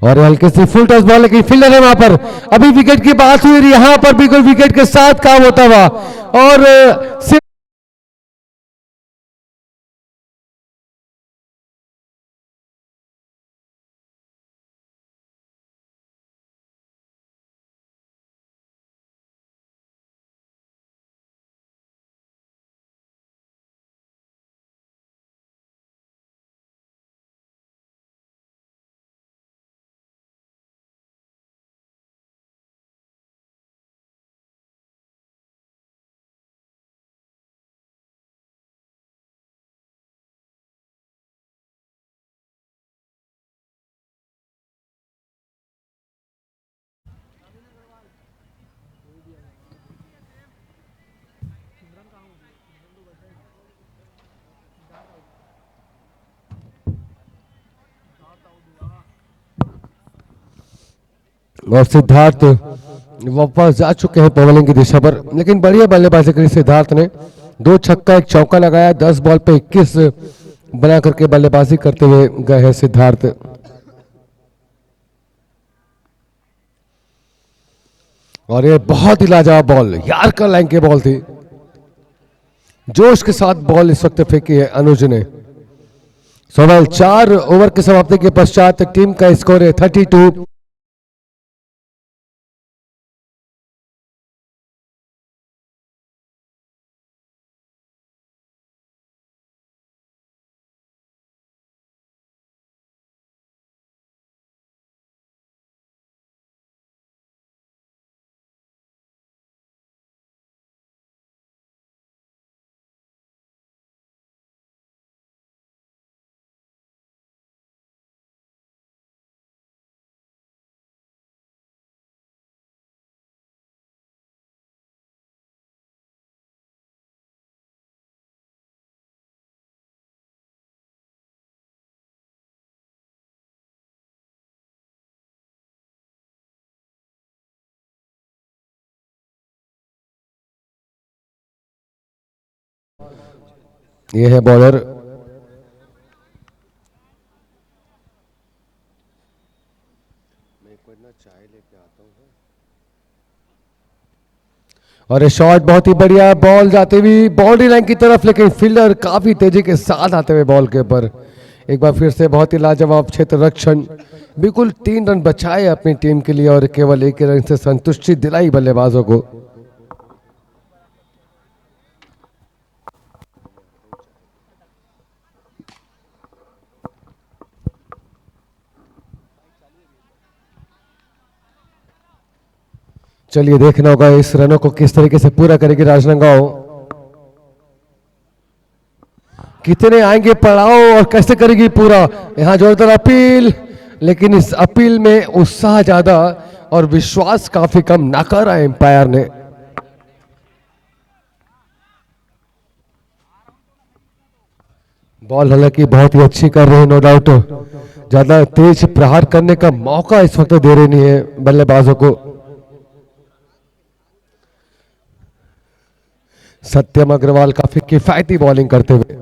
और हल्के से फुल टॉस बॉल, लेकिन फील्डर है वहां पर। अभी विकेट की बात हुई, यहां पर बिल्कुल विकेट के साथ काम होता हुआ और सिद्धार्थ वापस जा चुके हैं बॉलिंग की दिशा पर, लेकिन बढ़िया बल्लेबाजी करी सिद्धार्थ ने। 2 छक्का 1 चौका लगाया, 10 बॉल पे 21 बना करके बल्लेबाजी करते हुए गए हैं सिद्धार्थ। और ये बहुत ही लाजवाब बॉल, यार का लाइन की बॉल थी, जोश के साथ बॉल इस वक्त फेंकी है अनुज ने। सोनल 4 ओवर की समाप्ति के पश्चात टीम का स्कोर है 32। ये है बॉलर, और ये शॉट बहुत ही बढ़िया, बॉल जाती हुई बाउंड्री लाइन की तरफ, लेकिन फील्डर काफी तेजी के साथ आते हुए बॉल के ऊपर। एक बार फिर से बहुत ही लाजवाब क्षेत्र रक्षण, बिल्कुल 3 रन बचाए अपनी टीम के लिए और केवल 1 रन से संतुष्टि दिलाई बल्लेबाजों को। चलिए देखना होगा इस रनों को किस तरीके से पूरा करेगी राजनांदगांव, कितने आएंगे पड़ाव और कैसे करेगी पूरा। यहां जोरदार अपील, लेकिन इस अपील में उत्साह ज्यादा और विश्वास काफी कम नकारा एम्पायर ने। बॉल हालांकि बहुत ही अच्छी कर रहे हैं, नो डाउट, ज्यादा तेज प्रहार करने का मौका इस वक्त दे रही नहीं है बल्लेबाजों को। सत्यम अग्रवाल काफी किफायती बॉलिंग करते हुए,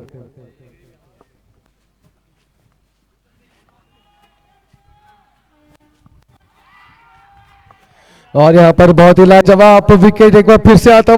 और यहां पर बहुत ही लाजवाब विकेट एक बार फिर से आता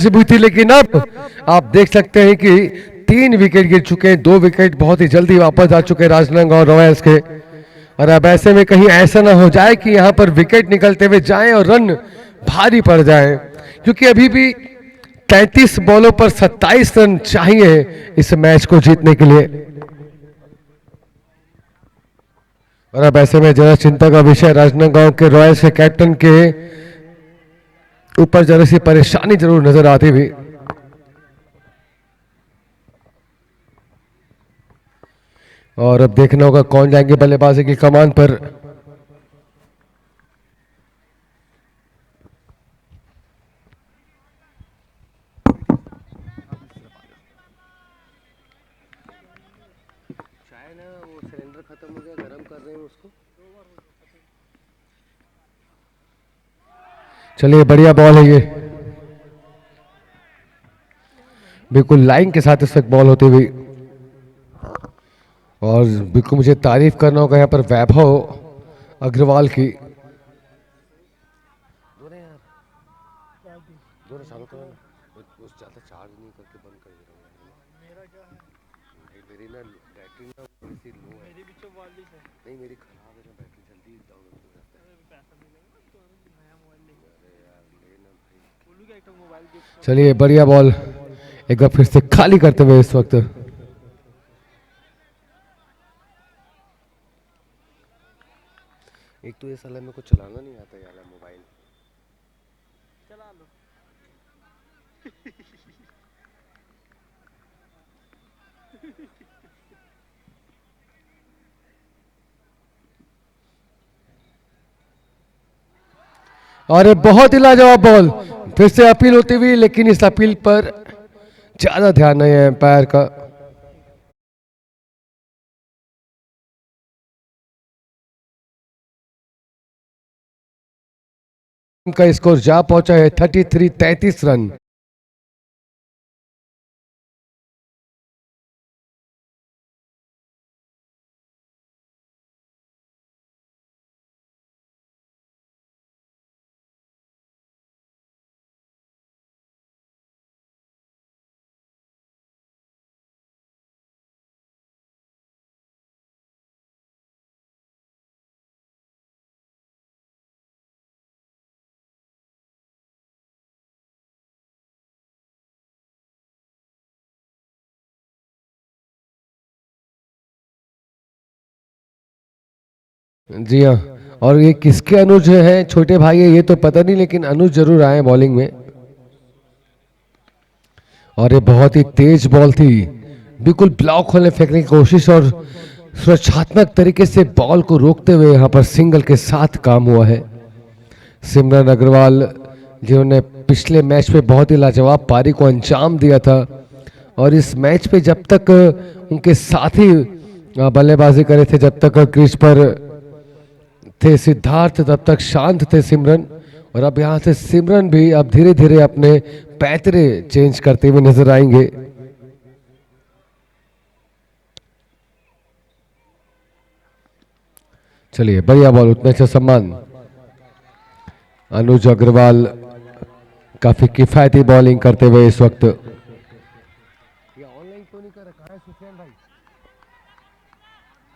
हुई थी, लेकिन अब आप देख सकते हैं कि 3 विकेट गिर चुके हैं। 2 विकेट बहुत ही जल्दी वापस आ चुके हैं राजनांदगांव रॉयल्स के। और अब ऐसे में कहीं ऐसा ना हो जाए कि यहां पर विकेट निकलते हुए जाएं और रन भारी पड़ जाएं, क्योंकि अभी भी 33 बॉलों पर 27 रन चाहिए इस मैच को जीतने के लिए। और अब ऐसे में जरा चिंता का विषय राजनांदगांव के रॉयल्स के कैप्टन के ऊपर जरा सी परेशानी जरूर नजर आती हुई। और अब देखना होगा कौन जाएंगे बल्लेबाजी की कमान पर। शायद ना वो सिलेंडर खत्म हो गया, गर्म कर रहे हैं उसको। चलिए बढ़िया बॉल है ये, बिल्कुल लाइन के साथ इस वक्त बॉल होती हुई। और बिल्कुल मुझे तारीफ करना होगा यहाँ पर वैभव अग्रवाल की। चार्ज नहीं करके बंद कर दे रहा हूँ। मेरा क्या है? मेरी ना बैटरी ना थोड़ी सी लो है। मेरी भी 44 है। नहीं मेरी खराब है ना, बैटरी जल्दी डाउन हो जाता है। अरे पैसा मिलेगा तो नया मोबाइल लेंगे। अरे यार लेना भाई। बोलू क्या, एक तो मोबाइल गिफ्ट। चलिए बढ़िया बॉल, एक बार फिर से खाली करते हुए इस वक्त। एक तो ये साला मेरे को चलाना नहीं आता यार मोबाइल। चला लो। और ये बहुत ही लाजवाब बॉल, फिर से अपील होती हुई, लेकिन इस अपील पर ज्यादा ध्यान नहीं है एम्पायर का। उनका स्कोर जा पहुंचा है 33 रन। जी हाँ, और ये किसके अनुज हैं, छोटे भाई है ये तो पता नहीं, लेकिन अनुज जरूर आए बॉलिंग में। और ये बहुत ही तेज बॉल थी, बिल्कुल ब्लॉक होने फेंकने की कोशिश, और सुरक्षात्मक तरीके से बॉल को रोकते हुए यहां पर सिंगल के साथ काम हुआ है। सिमरन अग्रवाल जिन्होंने पिछले मैच में बहुत ही लाजवाब पारी को अंजाम दिया था, और इस मैच पे जब तक उनके साथी बल्लेबाजी करे थे, जब तक क्रीज पर थे सिद्धार्थ, तब तक शांत थे सिमरन। और अब यहां से सिमरन भी अब धीरे धीरे अपने पैतरे चेंज करते हुए नजर आएंगे। चलिए बढ़िया बॉल, उतना अच्छा सम्मान। अनुज अग्रवाल काफी किफायती बॉलिंग करते हुए इस वक्त। ये ऑनलाइन क्यों नहीं कर रखा है सुफियान भाई?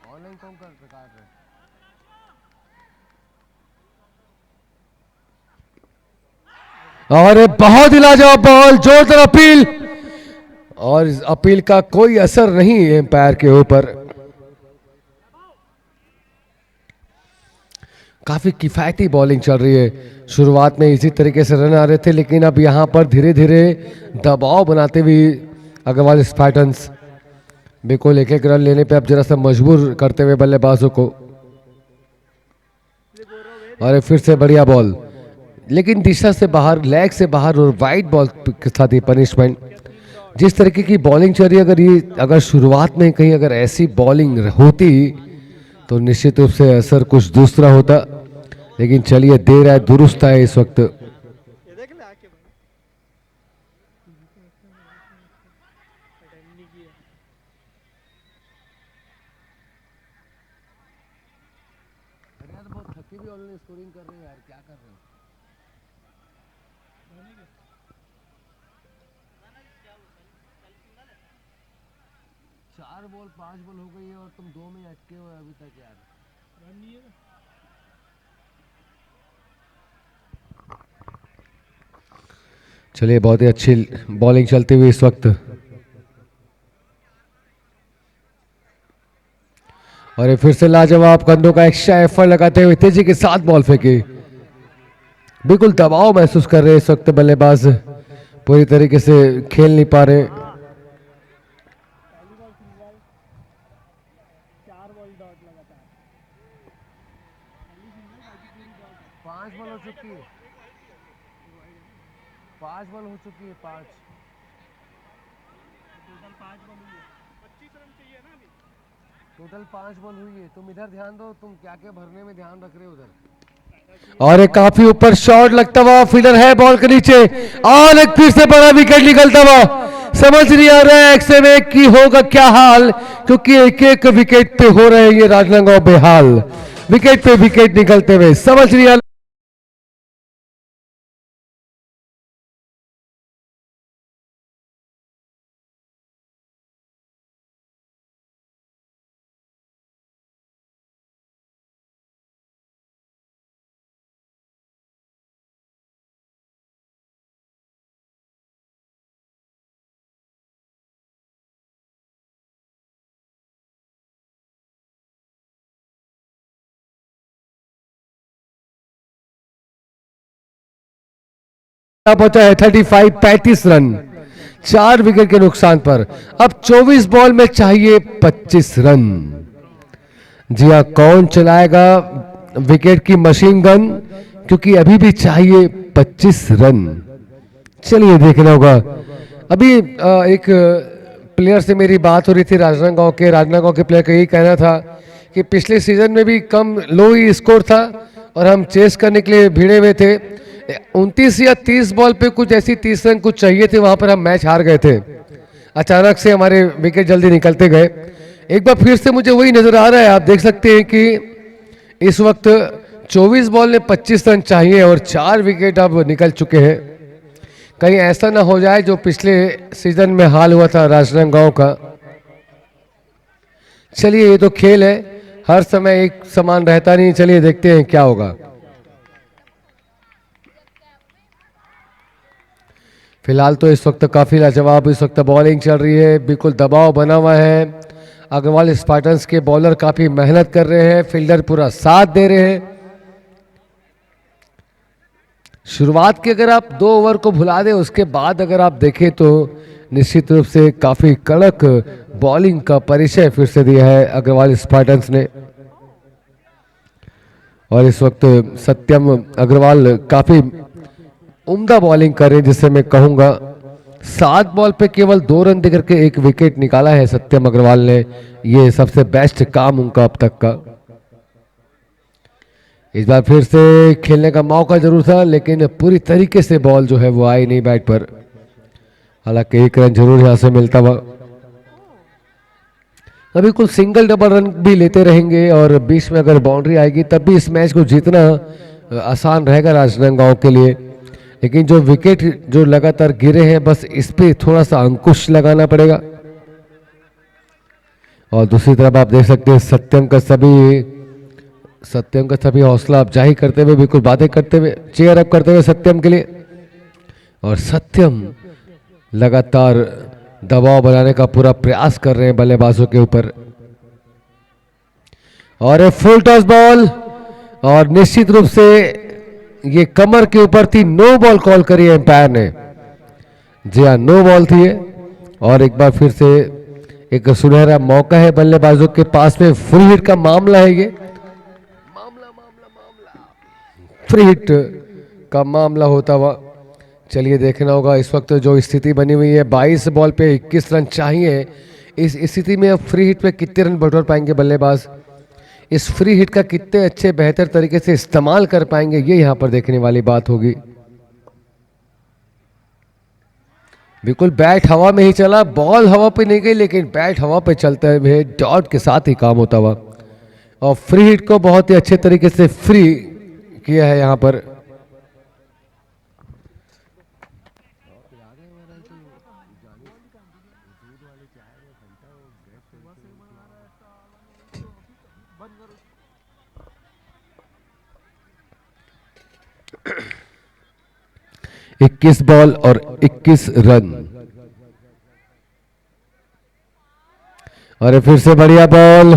ऑनलाइन कौन कर रखा है? और बहुत ही लाजवाब बॉल, जोरदार अपील, और इस अपील का कोई असर नहीं एम्पायर के ऊपर। काफी किफायती बॉलिंग चल रही है। शुरुआत में इसी तरीके से रन आ रहे थे, लेकिन अब यहां पर धीरे धीरे दबाव बनाते हुए अग्रवाल स्पार्टन्स बिल्कुल एक एक रन लेने पे अब जरा सा मजबूर करते हुए बल्लेबाजों को। और फिर से बढ़िया बॉल, लेकिन दिशा से बाहर, लेग से बाहर, और वाइड बॉल के साथ ही पनिशमेंट। जिस तरीके की बॉलिंग चल रही है, अगर शुरुआत में कहीं अगर ऐसी बॉलिंग होती तो निश्चित रूप से असर कुछ दूसरा होता, लेकिन चलिए देर है दुरुस्त है इस वक्त। ये देख ले आके भाई, अटेंड नहीं किया। बहुत थके भी ऑनलाइन स्कोरिंग कर रहे हैं यार, क्या कर रहे हैं? 4 बॉल 5 बॉल हो गई है और तुम 2 में अटके हो अभी तक यार। रन नहीं है ना। चलिए बहुत ही अच्छी बॉलिंग चलती हुई इस वक्त, और ये फिर से लाजवाब कंधों का एक्स्ट्रा एफर्ट लगाते हुए तेजी के साथ बॉल फेंकी। बिल्कुल दबाव महसूस कर रहे हैं इस वक्त बल्लेबाज, पूरी तरीके से खेल नहीं पा रहे। पहली बॉल सिंगल, 4 बॉल डॉट लगातार। पहली सिंगल बाकी पूरी डॉट है। 5 बॉल हो चुकी है, 5 बॉल हो चुकी है, 5। टोटल 5 बॉल हुई है, 25 रन चाहिए ना अभी। टोटल 5 बॉल हुई है। तुम इधर ध्यान दो, तुम क्या क्या भरने में ध्यान रख रहे हो उधर। और एक काफी ऊपर शॉट लगता हुआ फील्डर है बॉल के नीचे, और एक फिर से बड़ा विकेट निकलता हुआ। समझ नहीं आ रहा है एक्शन में की होगा क्या हाल, क्योंकि एक एक विकेट पे हो रहे हैं ये राजनांदगांव बेहाल। विकेट पे विकेट निकलते हुए समझ नहीं आ रहा। पहुंचा है 35 रन 4 विकेट के नुकसान पर। अब 24 बॉल में चाहिए 25 रन। जी हाँ, कौन चलाएगा विकेट की मशीन गन, क्योंकि अभी भी चाहिए 25 रन। चलिए देखना होगा। अभी एक प्लेयर से मेरी बात हो रही थी राजनांदगांव के प्लेयर का यही कहना था कि पिछले सीजन में भी कम लो ही स्कोर था और हम चेस करने के लिए भिड़े हुए थे। 29 या 30 बॉल पे कुछ ऐसी 30 रन कुछ चाहिए थे, वहां पर हम मैच हार गए थे। अचानक से हमारे विकेट जल्दी निकलते गए। एक बार फिर से मुझे वही नजर आ रहा है। आप देख सकते हैं कि इस वक्त 24 बॉल में 25 रन चाहिए और 4 विकेट अब निकल चुके हैं। कहीं ऐसा ना हो जाए जो पिछले सीजन में हाल हुआ था राजनांदगांव का। चलिए ये तो खेल है, हर समय एक समान रहता नहीं। चलिए देखते हैं क्या होगा। फिलहाल तो इस वक्त काफी लाजवाब इस वक्त बॉलिंग चल रही है, बिल्कुल दबाव बना हुआ है। अग्रवाल स्पार्टन्स के बॉलर काफी मेहनत कर रहे हैं, फील्डर पूरा साथ दे रहे हैं। शुरुआत के अगर आप 2 ओवर को भुला दें, उसके बाद अगर आप देखें तो निश्चित रूप से काफी कड़क बॉलिंग का परिचय फिर से दिया है अग्रवाल स्पार्टन्स ने। और इस वक्त सत्यम अग्रवाल काफी उम्दा बॉलिंग कर रहे हैं, जिससे मैं कहूंगा 7 बॉल पे केवल 2 रन देकर के 1 विकेट निकाला है सत्यम अग्रवाल ने। ये सबसे बेस्ट काम उनका अब तक का। इस बार फिर से खेलने का मौका जरूर था, लेकिन पूरी तरीके से बॉल जो है वो आई नहीं बैट पर। हालांकि 1 रन जरूर यहां से मिलता हुआ। अभी कुछ सिंगल डबल रन भी लेते रहेंगे और बीच में अगर बाउंड्री आएगी तब भी इस मैच को जीतना आसान रहेगा राजनांदगांव के लिए। लेकिन जो विकेट जो लगातार गिरे हैं, बस इस पे थोड़ा सा अंकुश लगाना पड़ेगा। और दूसरी तरफ आप देख सकते हैं सत्यम का सभी हौसला अफजाई करते हुए, बिल्कुल बातें करते हुए, चेयर अप करते हुए सत्यम के लिए। और सत्यम लगातार दबाव बनाने का पूरा प्रयास कर रहे हैं बल्लेबाजों के ऊपर। और एक फुल टॉस बॉल, और निश्चित रूप से ये कमर के ऊपर थी। नो बॉल कॉल करी है एम्पायर ने। जी हाँ, नो बॉल थी ये। और एक बार फिर से एक सुनहरा मौका है बल्लेबाजों के पास में। फ्री हिट का मामला है ये, फ्री हिट का मामला होता हुआ। चलिए देखना होगा। इस वक्त जो स्थिति बनी हुई है, 22 बॉल पे 21 रन चाहिए। इस स्थिति में अब फ्री हिट पे कितने रन बटोर पाएंगे बल्लेबाज, इस फ्री हिट का कितने अच्छे बेहतर तरीके से इस्तेमाल कर पाएंगे, ये यहां पर देखने वाली बात होगी। बिल्कुल बैट हवा में ही चला, बॉल हवा पे नहीं गई, लेकिन बैट हवा पे चलते हुए डॉट के साथ ही काम होता हुआ। और फ्री हिट को बहुत ही अच्छे तरीके से फ्री किया है यहां पर। इक्कीस बॉल और 21 रन। और ये फिर से बढ़िया बॉल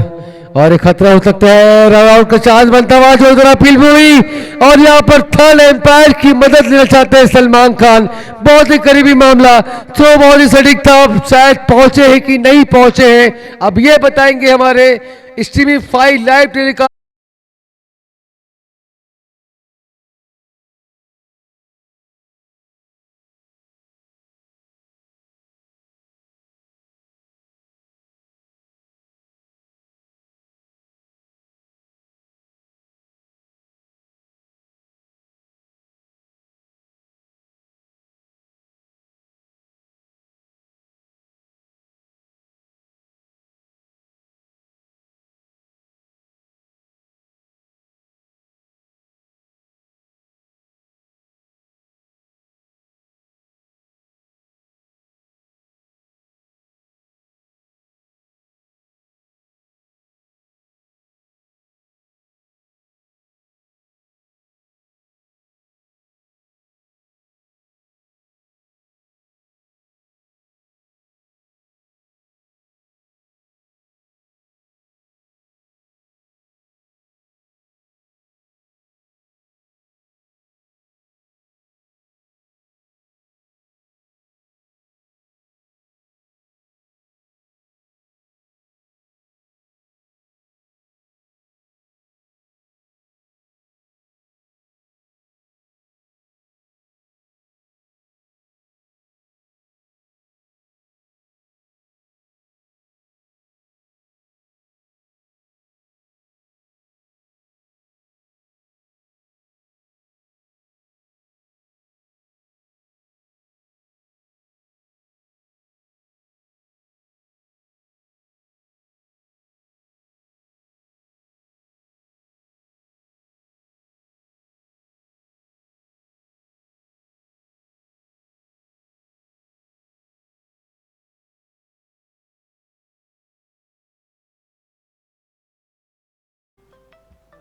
और एक खतरा हो सकता है, रन आउट का चांस बनता हुआ जो उधर अपील भी हुई और यहाँ पर थर्ड एम्पायर की मदद लेना चाहते हैं सलमान खान। बहुत ही करीबी मामला, थ्रो बहुत ही सटीक था, शायद पहुंचे हैं कि नहीं पहुंचे हैं अब ये बताएंगे हमारे स्ट्रीमिंग 5 लाइव टेलीकास्ट।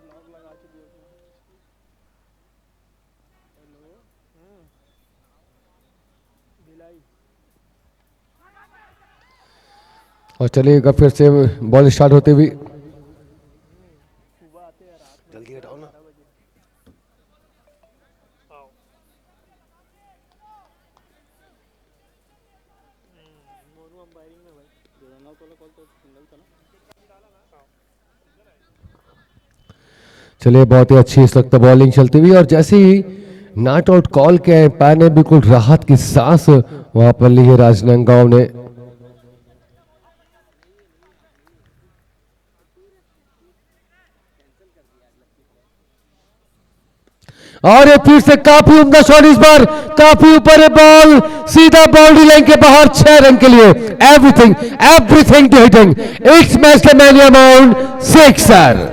लॉक लगा के दिया था। हेलो भिलाई और चलिएगा फिर से बॉल स्टार्ट होते हुए, सुबह आते हैं रात में जल्दी हटाओ ना। 12 बजे आओ। मोनू अंपायरिंग में भाई जो रन आउट वाला कॉल तो सिंगल था ना। चलिए बहुत ही अच्छी इस वक्त बॉलिंग चलती हुई और जैसे ही नॉट आउट कॉल किया एम्पायर ने बिल्कुल राहत की सांस वहां पर ली है राजनांदगांव ने। और ये फिर से काफी उम्दा शॉट, इस बार काफी ऊपर है बॉल, सीधा बाउंड्री लाइन के बाहर 6 रन के लिए। Everything everything to hitting, it's match the man amount 6 sir.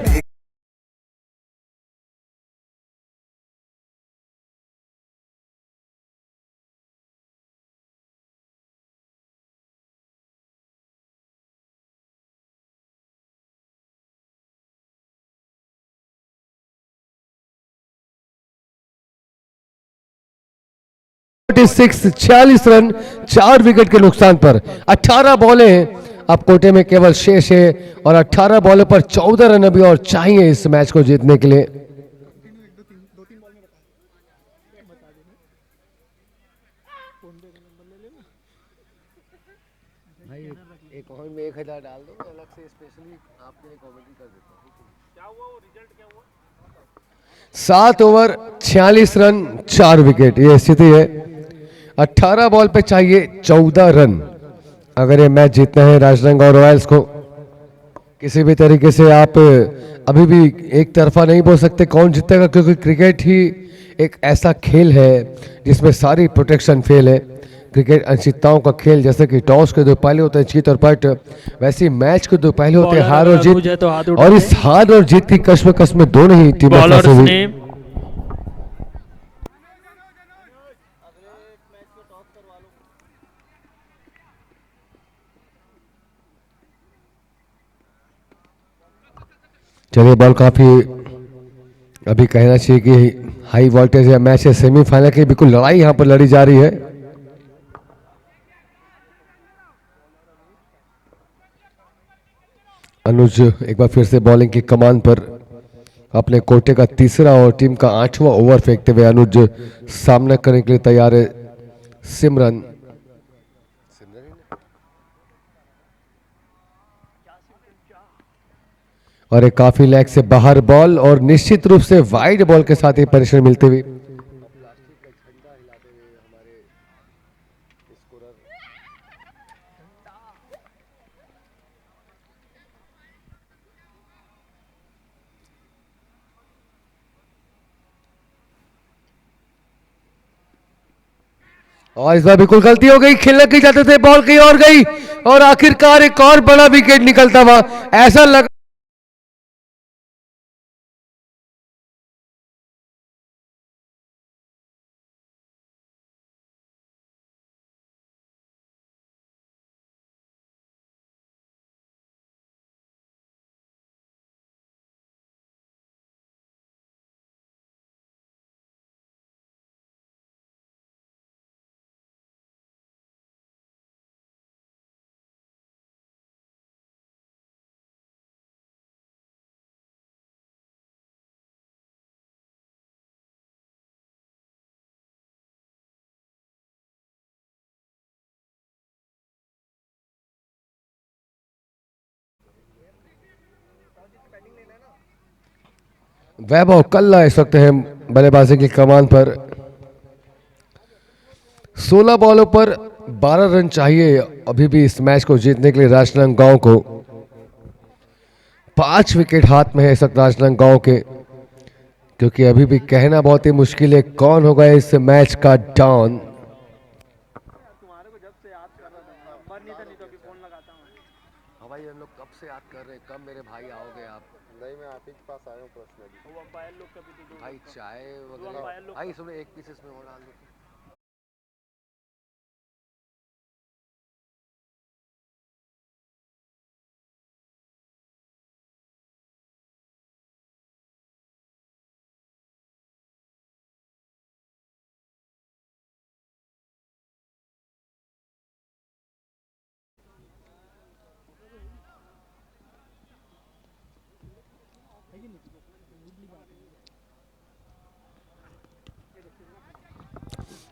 Six 46 run 4 wicket के नुकसान पर 18 बॉलें अब कोटे में केवल शेष है और 18 बॉलों पर 14 रन अभी और चाहिए इस मैच को जीतने के लिए। भाई एक और में 1000 डाल दो, अलग से स्पेशली आपके लिए कॉमेडी कर देता हूं। क्या हुआ वो रिजल्ट क्या हुआ? 7 ओवर 46 रन 4 विकेट ये स्थिति है। 18 बॉल पे चाहिए 14 रन अगर ये मैच जीतना है राजनांदगांव रॉयल्स को। किसी भी तरीके से आप अभी भी एक तरफा नहीं बोल सकते कौन जीतेगा, क्योंकि क्रिकेट ही एक ऐसा खेल है जिसमें सारी प्रोटेक्शन फेल है। क्रिकेट अनिश्चितताओं का खेल, जैसे कि टॉस के 2 पहले होते हैं जीत और पट, वैसे ही मैच के 2 पहले होते हैं हार और जीत, और इस हार और जीत की कश्मकश में दोनों ही टीमें फंसी हुई। चलिए बॉल काफी अभी कहना चाहिए कि हाई वोल्टेज या मैच है, सेमीफाइनल की बिल्कुल लड़ाई यहां पर लड़ी जा रही है। अनुज एक बार फिर से बॉलिंग की कमान पर, अपने कोटे का तीसरा और टीम का 8वां ओवर फेंकते हुए अनुज सामना करने के लिए तैयार है। सिमरन और एक काफी लेग से बाहर बॉल और निश्चित रूप से वाइड बॉल के साथ ही परेशानी मिलती हुई। और इस बार बिल्कुल गलती हो गई, खेलने की जाते थे, बॉल कहीं और गई और आखिरकार एक और बड़ा विकेट निकलता हुआ ऐसा लगा। वैभव कल्ला इस वक्त है बल्लेबाजी की कमान पर। 16 बॉलों पर 12 रन चाहिए अभी भी इस मैच को जीतने के लिए राजनांदगांव को। 5 विकेट हाथ में है इस वक्त राजनांदगांव के, क्योंकि अभी भी कहना बहुत ही मुश्किल है कौन होगा इस मैच का डॉन। तुम्हारे को जब से याद कर रहा था, नंबर नहीं था, नहीं तो अभी फोन लगाता हूँ। हाँ भाई, हम लोग कब से याद कर रहे हैं, कब मेरे भाई आओगे आप? नहीं, मैं आप ही के पास आया हूँ पर्सनली। वो अंपायर लोग का भी तो दो भाई लोग का। चाय अंपायर वगैरह लोग भाई, का। इसमें एक पीस इसमें और डाल दो।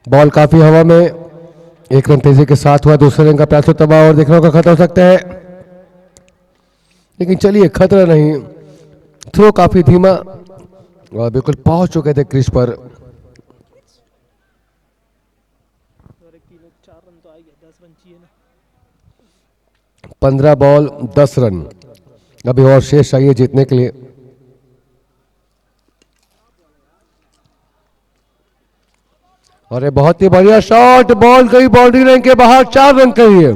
बॉल काफी हवा में, एक रन तेजी के साथ हुआ, दूसरे रन का प्रयास होता हुआ और देखने का खतरा हो सकता है, लेकिन चलिए खतरा नहीं। थ्रो काफी धीमा और बिल्कुल पहुंच चुके थे क्रीज पर। और एक 3 4 रन तो आ गया, 10 रन चाहिए ना। 15 बॉल 10 रन अभी और शेष चाहिए जीतने के लिए। और ये बहुत ही बढ़िया शॉट, बॉल गई बाउंड्री लाइन के बाहर, 4 रन के लिए।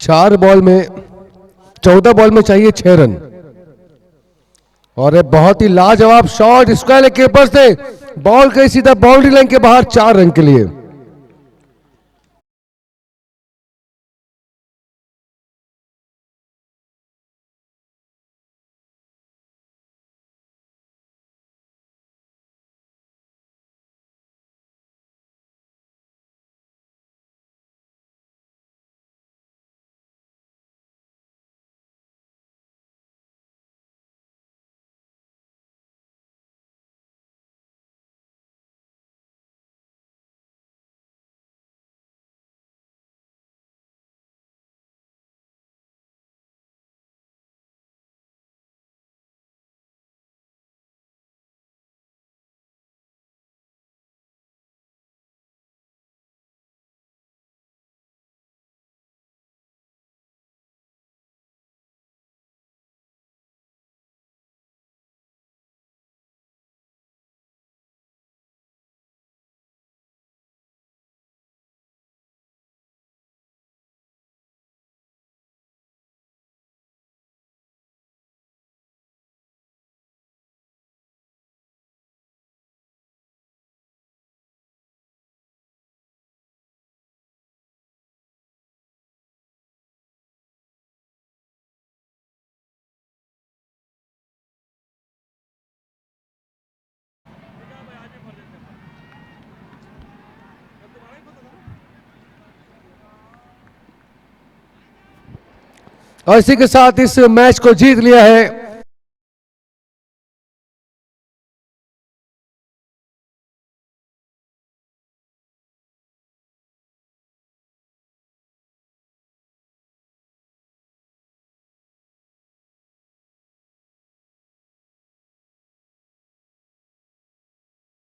चार बॉल में 14 बॉल में चाहिए 6 रन और ये बहुत ही लाजवाब शॉट स्क्वायर के ऊपर से, बॉल गई सीधा बाउंड्री लाइन के बाहर, 4 रन के लिए। और इसी के साथ इस मैच को जीत लिया है